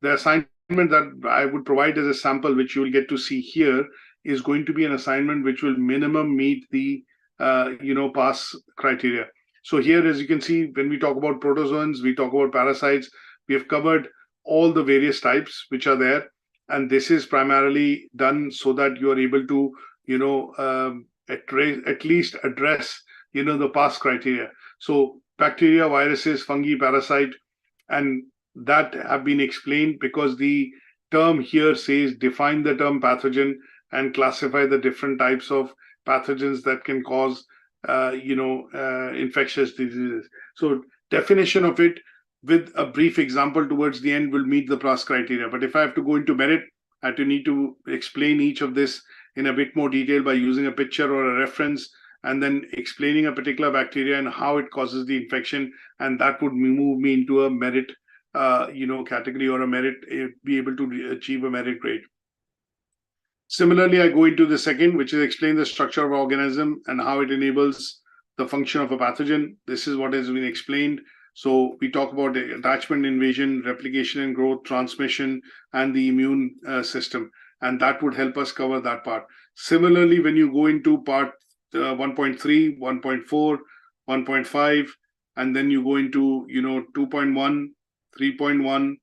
S1: the assignment that I would provide as a sample, which you will get to see here, is going to be an assignment which will minimum meet the pass criteria. So here, as you can see, when we talk about protozoans, we talk about parasites, we have covered all the various types which are there. And this is primarily done so that you are able to at least address, the pass criteria. So bacteria, viruses, fungi, parasite, and that have been explained because the term here says define the term pathogen and classify the different types of pathogens that can cause, infectious diseases. So definition of it with a brief example towards the end will meet the pass criteria. But if I have to go into merit, I have to need to explain each of this in a bit more detail by using a picture or a reference, and then explaining a particular bacteria and how it causes the infection, and that would move me into a merit, category or a merit, be able to achieve a merit grade. Similarly, I go into the second, which is explain the structure of organism and how it enables the function of a pathogen. This is what has been explained. So we talk about the attachment, invasion, replication and growth, transmission, and the immune system. And that would help us cover that part. Similarly, when you go into part 1.3, 1.4, 1.5, and then you go into 2.1, 3.1,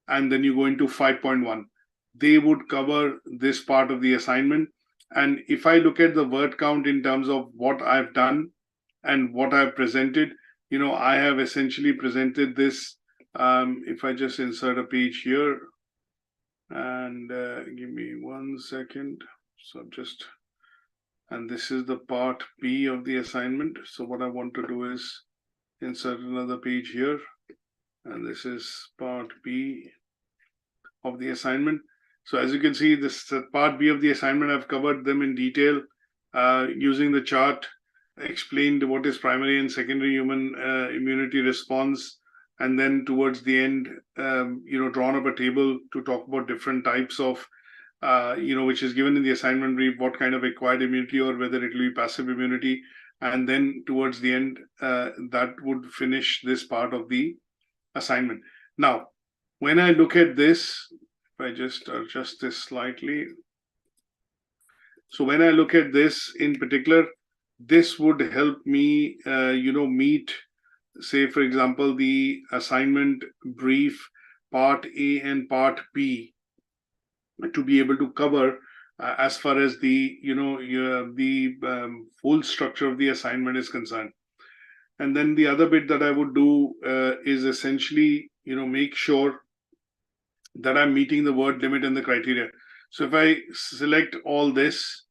S1: and then you go into 5.1, they would cover this part of the assignment. And if I look at the word count in terms of what I've done and what I've presented, I have essentially presented this. If I just insert a page here, and give me 1 second. So and this is the part B of the assignment. So what I want to do is insert another page here, and this is part B of the assignment. So as you can see, this part B of the assignment, I've covered them in detail using the chart, explained what is primary and secondary human immunity response, and then towards the end, drawn up a table to talk about different types of, which is given in the assignment brief, what kind of acquired immunity or whether it will be passive immunity. And then towards the end, that would finish this part of the assignment. Now, when I look at this, if I just adjust this slightly. So when I look at this in particular, this would help me, meet, say, for example, the assignment brief part A and part B to be able to cover as far as the, full structure of the assignment is concerned. And then the other bit that I would do is essentially, make sure that I'm meeting the word limit and the criteria. So if I select all this,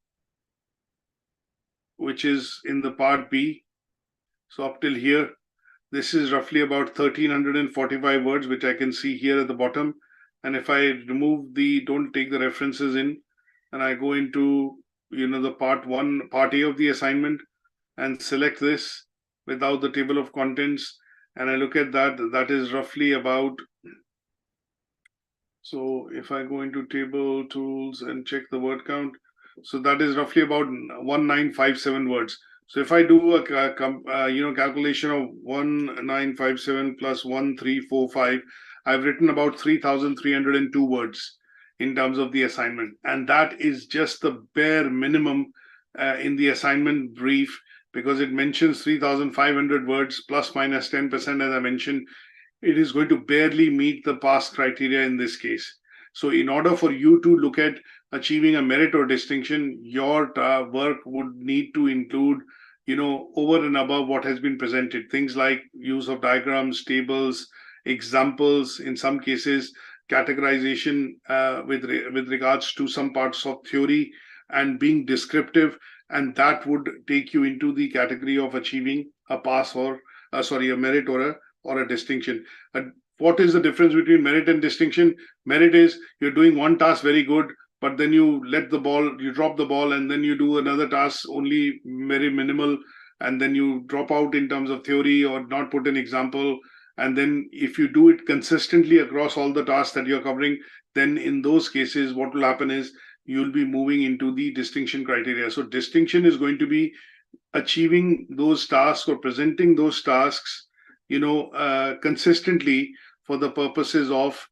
S1: which is in the part B, so up till here, this is roughly about 1,345 words, which I can see here at the bottom. And if I remove don't take the references in, and I go into, the part A of the assignment, and select this without the table of contents, and I look at that, that is roughly about, so if I go into table tools and check the word count, so that is roughly about 1957 words. So if I do a calculation of 1957 plus 1345, I've written about 3,302 words in terms of the assignment, and that is just the bare minimum in the assignment brief, because it mentions 3,500 words plus minus 10%. As I mentioned, it is going to barely meet the pass criteria in this case. So in order for you to look at achieving a merit or distinction, your work would need to include over and above what has been presented. Things like use of diagrams, tables, examples, in some cases, categorization with regards to some parts of theory, and being descriptive, and that would take you into the category of achieving a pass or a merit or a distinction. What is the difference between merit and distinction? Merit is you're doing one task very good, but then you drop the ball, and then you do another task only very minimal, and then you drop out in terms of theory or not put an example. And then if you do it consistently across all the tasks that you're covering, then in those cases, what will happen is you'll be moving into the distinction criteria. So distinction is going to be achieving those tasks or presenting those tasks, consistently for the purposes of,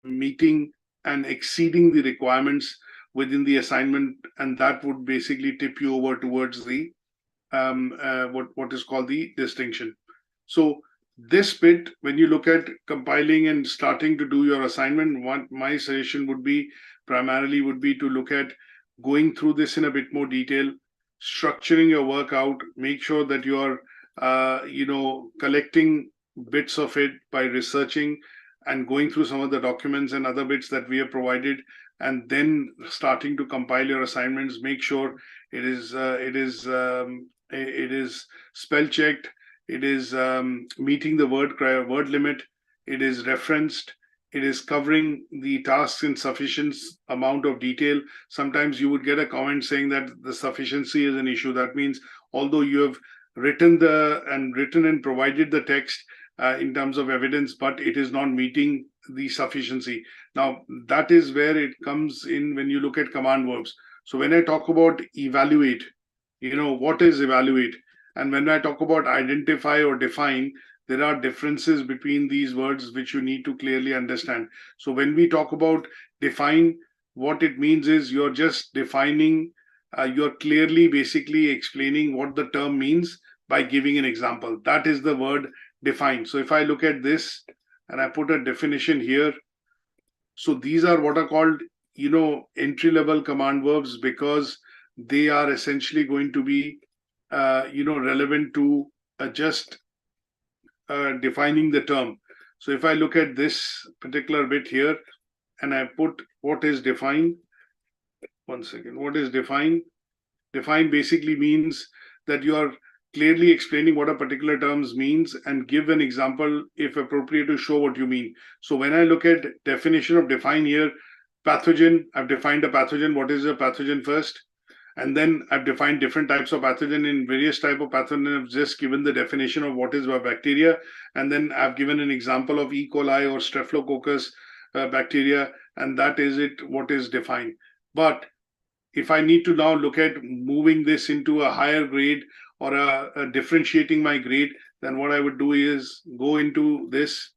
S1: meeting and exceeding the requirements within the assignment, and that would basically tip you over towards the what is called the distinction. So this bit, when you look at compiling and starting to do your assignment, what my suggestion would be primarily would be to look at going through this in a bit more detail, structuring your work out, make sure that you are collecting bits of it by researching and going through some of the documents and other bits that we have provided, and then starting to compile your assignments. Make sure it is spell checked, it is meeting the word limit, it is referenced, it is covering the tasks in sufficient amount of detail. Sometimes you would get a comment saying that the sufficiency is an issue. That means although you have written and provided the text in terms of evidence, but it is not meeting the sufficiency. Now, that is where it comes in when you look at command verbs. So when I talk about evaluate, what is evaluate? And when I talk about identify or define, there are differences between these words which you need to clearly understand. So when we talk about define, what it means is you're just defining, you're clearly basically explaining what the term means by giving an example. That is the word define. So if I look at this and I put a definition here, so these are what are called, entry-level command verbs, because they are essentially going to be, relevant to just defining the term. So if I look at this particular bit here and I put what is defined, one second, what is defined? Define basically means that you are clearly explaining what a particular terms means and give an example if appropriate to show what you mean. So when I look at definition of define here, pathogen, I've defined a pathogen. What is a pathogen first? And then I've defined different types of pathogen. In various type of pathogen, I've just given the definition of what is a bacteria. And then I've given an example of E. coli or Staphylococcus bacteria. And that is it, what is defined. But if I need to now look at moving this into a higher grade or a differentiating my grade, then what I would do is go into this,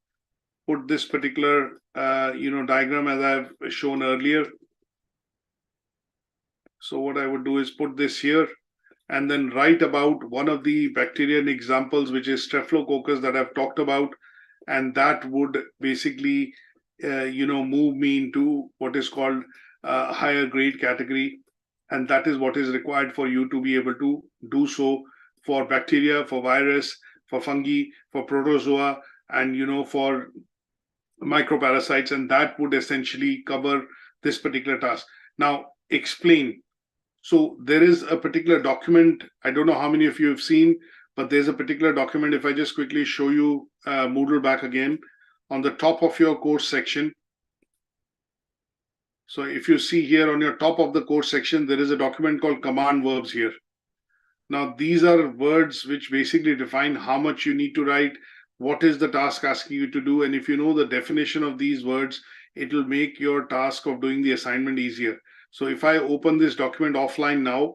S1: put this particular diagram as I've shown earlier. So what I would do is put this here and then write about one of the bacterial examples, which is Staphylococcus that I've talked about. And that would basically, move me into what is called a higher grade category. And that is what is required for you to be able to do so for bacteria, for virus, for fungi, for protozoa, and, for microparasites. And that would essentially cover this particular task. Now, explain. So there is a particular document. I don't know how many of you have seen, but there's a particular document. If I just quickly show you Moodle back again, on the top of your course section. So if you see here on your top of the course section, there is a document called command verbs here. Now, these are words which basically define how much you need to write, what is the task asking you to do. And if you know the definition of these words, it will make your task of doing the assignment easier. So if I open this document offline now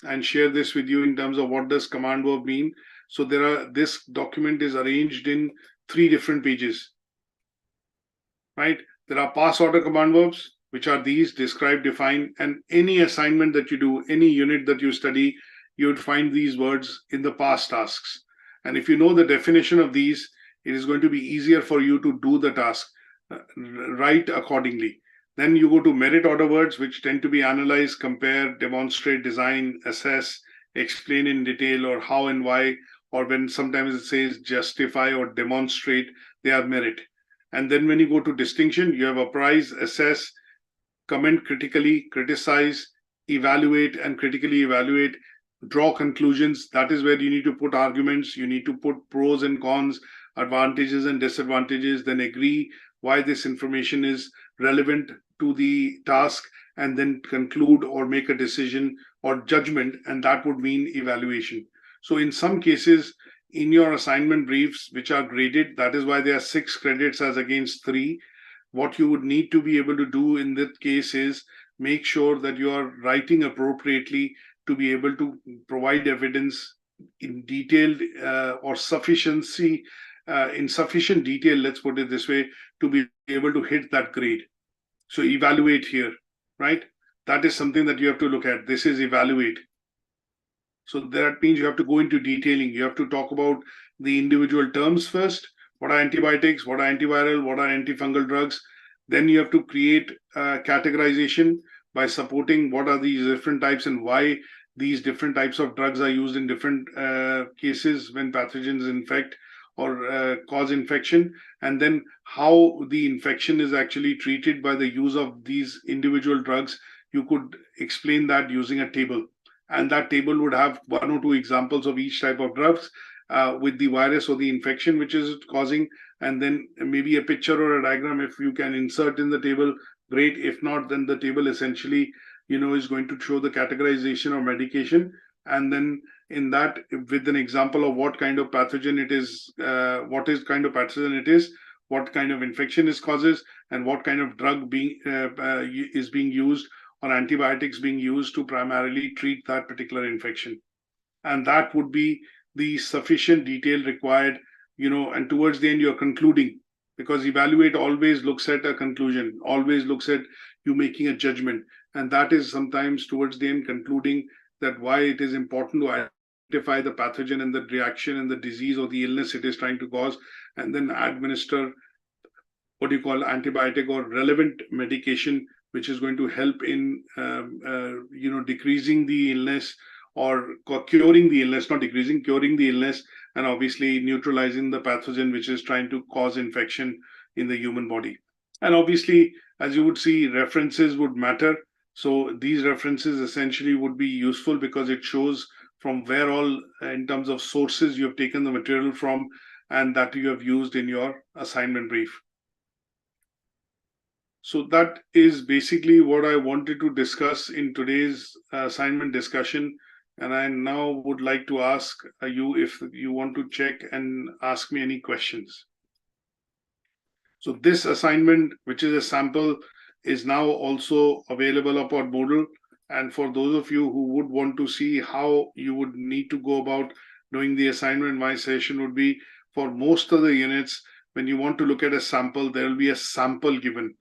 S1: and share this with you in terms of what does command verb mean. So this document is arranged in 3 different pages, right? There are past order command verbs, which are these: describe, define, and any assignment that you do, any unit that you study, you would find these words in the past tasks. And if you know the definition of these, it is going to be easier for you to do the task, write accordingly. Then you go to merit order words, which tend to be analyze, compare, demonstrate, design, assess, explain in detail, or how and why, or when sometimes it says justify or demonstrate their merit. And then when you go to distinction, you have apprise, assess, comment critically, criticize, evaluate and critically evaluate, draw conclusions. That is where you need to put arguments, you need to put pros and cons, advantages and disadvantages, then agree why this information is relevant to the task, and then conclude or make a decision or judgment, and that would mean evaluation. So in some cases, in your assignment briefs, which are graded, that is why there are 6 credits as against 3. What you would need to be able to do in that case is make sure that you are writing appropriately to be able to provide evidence in detailed or sufficiency, in sufficient detail, let's put it this way, to be able to hit that grade. So evaluate here, right? That is something that you have to look at. This is evaluate. So that means you have to go into detailing. You have to talk about the individual terms first. What are antibiotics? What are antiviral? What are antifungal drugs? Then you have to create categorization by supporting what are these different types and why these different types of drugs are used in different cases when pathogens infect or cause infection, and then how the infection is actually treated by the use of these individual drugs. You could explain that using a table, and that table would have 1 or 2 examples of each type of drugs with the virus or the infection which is causing, and then maybe a picture or a diagram if you can insert in the table, great. If not, then the table essentially is going to show the categorization of medication, and then in that with an example of what kind of pathogen it is, what is kind of pathogen it is, what kind of infection it causes, and what kind of drug is being used or antibiotics being used to primarily treat that particular infection. And that would be the sufficient detail required, and towards the end you're concluding, because evaluate always looks at a conclusion, always looks at you making a judgment, and that is sometimes towards the end concluding that why it is important to identify the pathogen and the reaction and the disease or the illness it is trying to cause, and then administer what you call antibiotic or relevant medication, which is going to help in decreasing the illness or curing the illness, not decreasing, curing the illness, and obviously neutralizing the pathogen which is trying to cause infection in the human body. And obviously, as you would see, references would matter. So these references essentially would be useful because it shows from where all, in terms of sources, you have taken the material from and that you have used in your assignment brief. So that is basically what I wanted to discuss in today's assignment discussion. And I now would like to ask you if you want to check and ask me any questions. So this assignment, which is a sample, is now also available upon Moodle. And for those of you who would want to see how you would need to go about doing the assignment, my session would be for most of the units, when you want to look at a sample, there will be a sample given.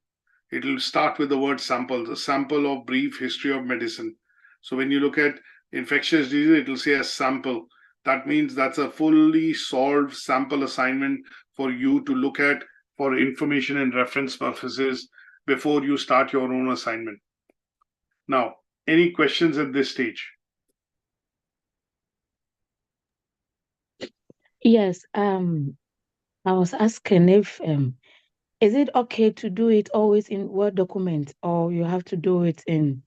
S1: It will start with the word sample, the sample of brief history of medicine. So when you look at infectious disease, it will say a sample. That means that's a fully solved sample assignment for you to look at for information and reference purposes before you start your own assignment. Now, any questions at this stage?
S2: Yes, I was asking if is it okay to do it always in Word document, or you have to do it in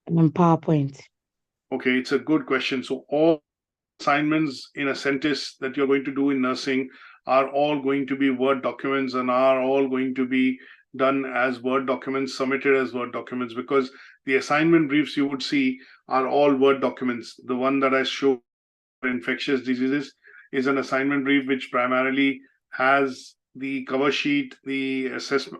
S2: PowerPoint?
S1: Okay, it's a good question. So all assignments in Ascentis that you're going to do in nursing are all going to be Word documents and are all going to be done as Word documents, submitted as Word documents, because the assignment briefs you would see are all Word documents. The one that I showed for infectious diseases is an assignment brief which primarily has the cover sheet, the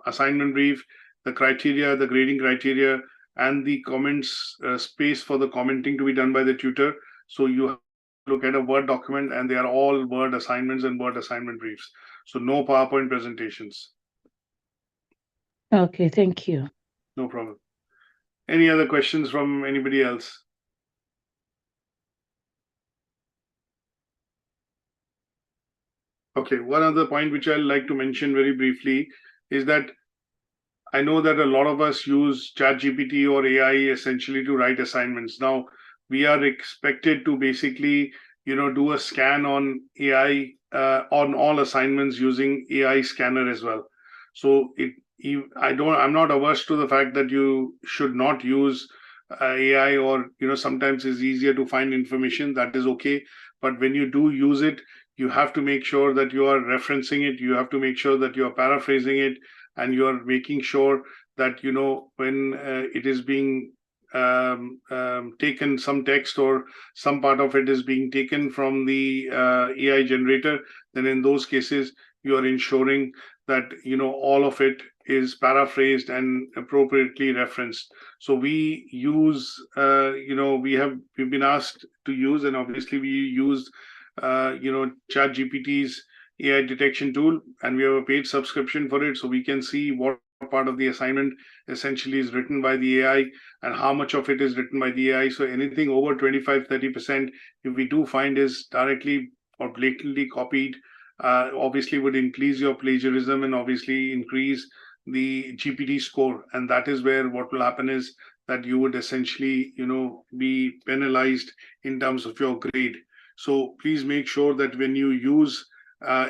S1: assignment brief, the criteria, the grading criteria, and the comments space for the commenting to be done by the tutor. So you look at a Word document and they are all Word assignments and Word assignment briefs. So no PowerPoint presentations.
S2: Okay, thank you.
S1: No problem. Any other questions from anybody else? Okay, one other point which I'd like to mention very briefly is that I know that a lot of us use ChatGPT or AI essentially to write assignments. Now, we are expected to basically, do a scan on AI on all assignments using AI scanner as well. So I'm not averse to the fact that you should not use AI, or sometimes it's easier to find information. That is okay, but when you do use it, you have to make sure that you are referencing it. You have to make sure that you are paraphrasing it, and you are making sure that when it is being taken, some text or some part of it is being taken from the AI generator, then in those cases you are ensuring that all of it is paraphrased and appropriately referenced. So we use, we've been asked to use, and obviously we use, ChatGPT's AI detection tool, and we have a paid subscription for it, so we can see what part of the assignment essentially is written by the AI and how much of it is written by the AI. So anything over 25-30%, if we do find is directly or blatantly copied, obviously would increase your plagiarism and obviously increase the GPT score. And that is where what will happen is that you would essentially, be penalized in terms of your grade. So please make sure that when you use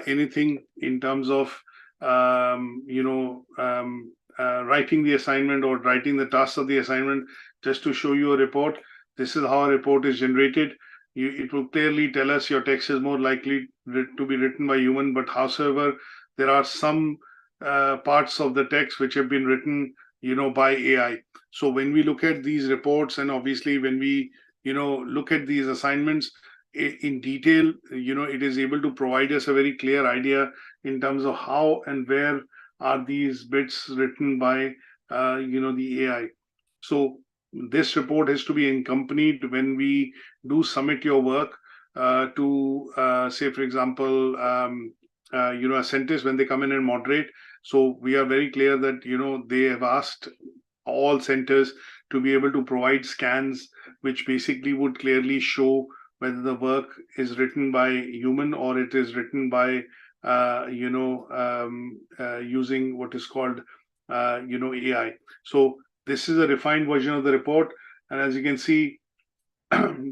S1: anything in terms of writing the assignment or writing the tasks of the assignment, just to show you a report, this is how a report is generated. It will clearly tell us your text is more likely to be written by human, but however, there are some parts of the text which have been written, by AI. So when we look at these reports, and obviously when we, look at these assignments in detail, it is able to provide us a very clear idea in terms of how and where are these bits written by, the AI. So this report has to be accompanied when we do submit your work to, say, for example, Ascentis, when they come in and moderate. So we are very clear that, they have asked all centers to be able to provide scans, which basically would clearly show whether the work is written by human or it is written by, using what is called, AI. So this is a refined version of the report. And as you can see,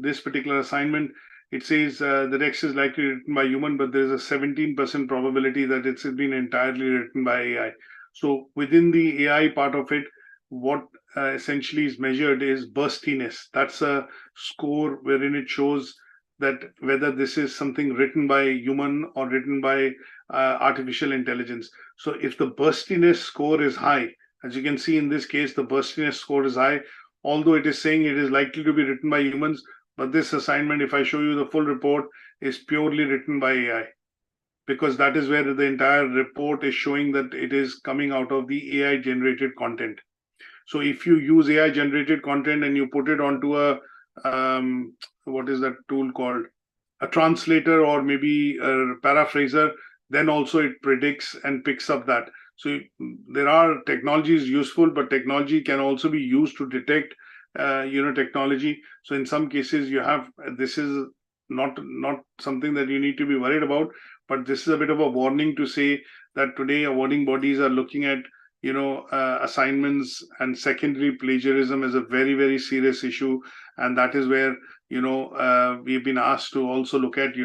S1: this particular assignment, it says the text is likely written by human, but there is a 17% probability that it's been entirely written by AI. So within the AI part of it, what essentially is measured is burstiness. That's a score wherein it shows that whether this is something written by human or written by artificial intelligence. So if the burstiness score is high, as you can see in this case, the burstiness score is high, although it is saying it is likely to be written by humans. But this assignment, if I show you the full report, is purely written by AI, because that is where the entire report is showing that it is coming out of the AI generated content. So if you use AI generated content and you put it onto a, what is that tool called? A translator or maybe a paraphraser, then also it predicts and picks up that. So there are technologies useful, but technology can also be used to detect, technology. So in some cases you have, this is not something that you need to be worried about, but this is a bit of a warning to say that today awarding bodies are looking at, assignments and secondary plagiarism is a very, very serious issue. And that is where, we've been asked to also look at,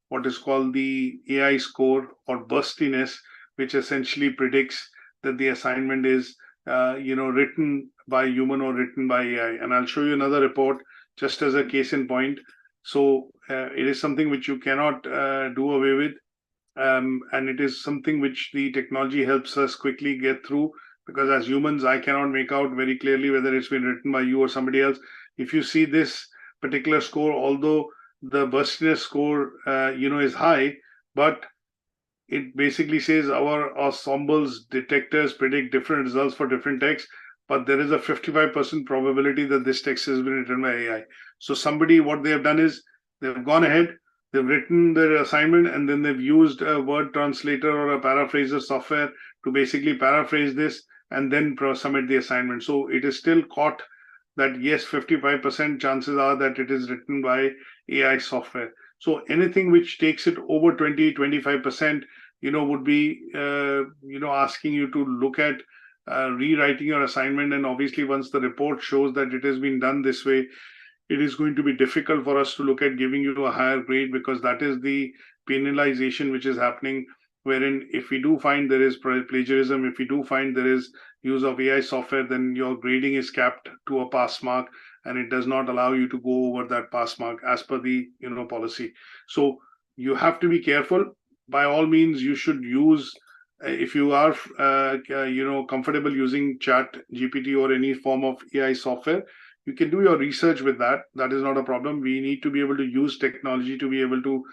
S1: what is called the AI score or burstiness, which essentially predicts that the assignment is, written by human or written by AI. And I'll show you another report just as a case in point. So it is something which you cannot do away with. And it is something which the technology helps us quickly get through, because as humans, I cannot make out very clearly whether it's been written by you or somebody else. If you see this particular score, although the burstiness score, is high, but it basically says our ensembles detectors predict different results for different texts, but there is a 55% probability that this text has been written by AI. So somebody, what they have done is they've gone ahead, they've written their assignment, and then they've used a word translator or a paraphraser software to basically paraphrase this and then submit the assignment. So it is still caught that yes, 55% chances are that it is written by AI software. So anything which takes it over 20-25%, would be, asking you to look at rewriting your assignment. And obviously, once the report shows that it has been done this way, it is going to be difficult for us to look at giving you a higher grade, because that is the penalization which is happening, wherein if we do find there is plagiarism, if we do find there is use of AI software, then your grading is capped to a pass mark, and it does not allow you to go over that pass mark as per the policy. So you have to be careful. By all means, you should use, if you are comfortable using Chat GPT or any form of AI software, you can do your research with that. That is not a problem. We need to be able to use technology to be able to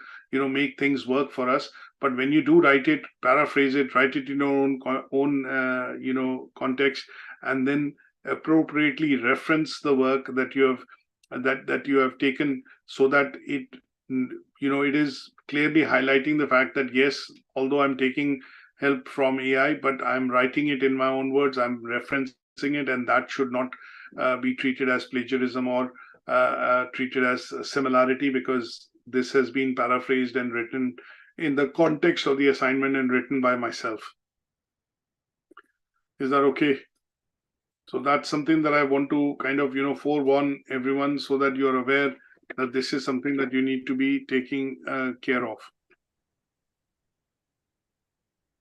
S1: make things work for us. But when you do write it, paraphrase it, write it in your own context, and then appropriately reference the work that you have taken, so that it is clearly highlighting the fact that, yes, although I'm taking help from AI, but I'm writing it in my own words, I'm referencing it, and that should not be treated as plagiarism or treated as similarity, because this has been paraphrased and written in the context of the assignment and written by myself. Is that okay? So that's something that I want to kind of forewarn everyone, so that you're aware that this is something that you need to be taking care of.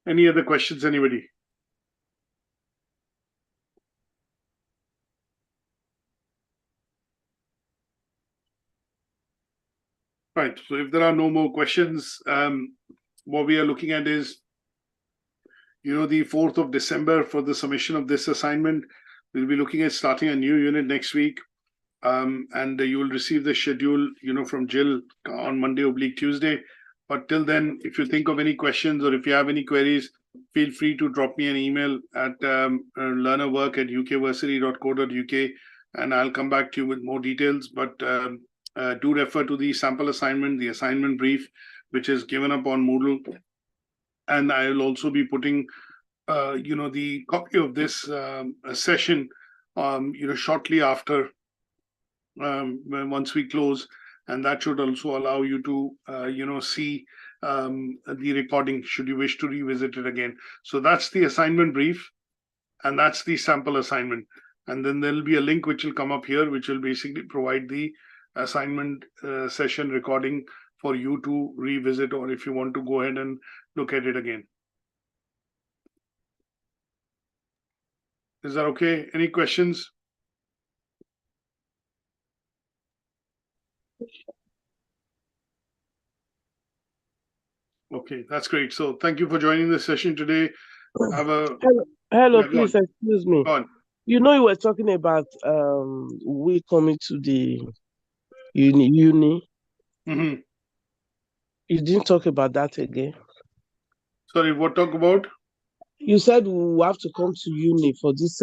S1: Any other questions, anybody? Right. So if there are no more questions, what we are looking at is, the 4th of December for the submission of this assignment. We'll be looking at starting a new unit next week. And you will receive the schedule, from Jill on Monday/Tuesday. But till then, if you think of any questions or if you have any queries, feel free to drop me an email at learnerwork@ukversity.co.uk, and I'll come back to you with more details. But do refer to the sample assignment, the assignment brief, which is given up on Moodle. And I will also be putting, the copy of this session, shortly after, once we close, and that should also allow you to see the recording should you wish to revisit it again. So that's the assignment brief, and that's the sample assignment. And then there'll be a link which will come up here, which will basically provide the assignment session recording for you to revisit, or if you want to go ahead and look at it again. Is that okay? Any questions? Okay, that's great. So thank you for joining the session today.
S3: Hello, please excuse me.
S1: Go on.
S3: You were talking about we coming to the uni.
S1: Mm-hmm.
S3: You didn't talk about that again.
S1: Sorry, what talk about?
S3: You said we have to come to uni for this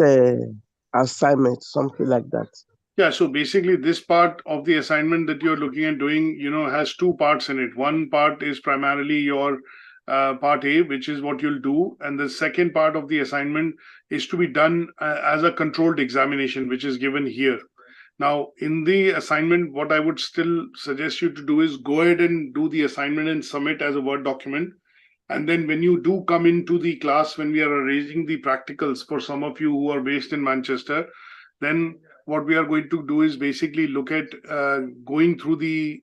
S3: assignment, something like that.
S1: Yeah, so basically this part of the assignment that you're looking at doing, has two parts in it. One part is primarily your part A, which is what you'll do. And the second part of the assignment is to be done as a controlled examination, which is given here. Now, in the assignment, what I would still suggest you to do is go ahead and do the assignment and submit as a Word document. And then when you do come into the class, when we are arranging the practicals for some of you who are based in Manchester, then what we are going to do is basically look at going through the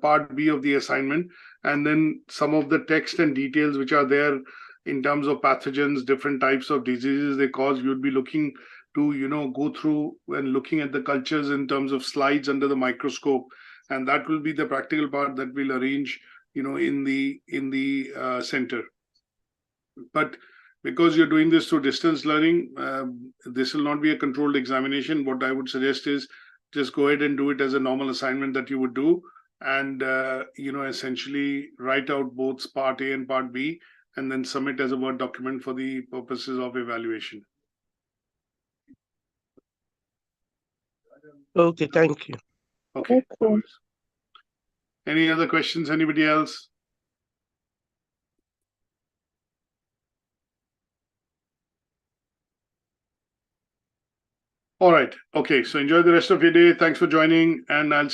S1: part B of the assignment, and then some of the text and details which are there in terms of pathogens, different types of diseases they cause. You'll be looking to go through and looking at the cultures in terms of slides under the microscope, and that will be the practical part that we'll arrange in the center. But because you're doing this through distance learning, this will not be a controlled examination. What I would suggest is just go ahead and do it as a normal assignment that you would do, and essentially write out both part A and part B, and then submit as a Word document for the purposes of evaluation.
S3: Okay, thank you.
S1: Okay. Any other questions? Anybody else? All right. Okay. So enjoy the rest of your day. Thanks for joining, and I'll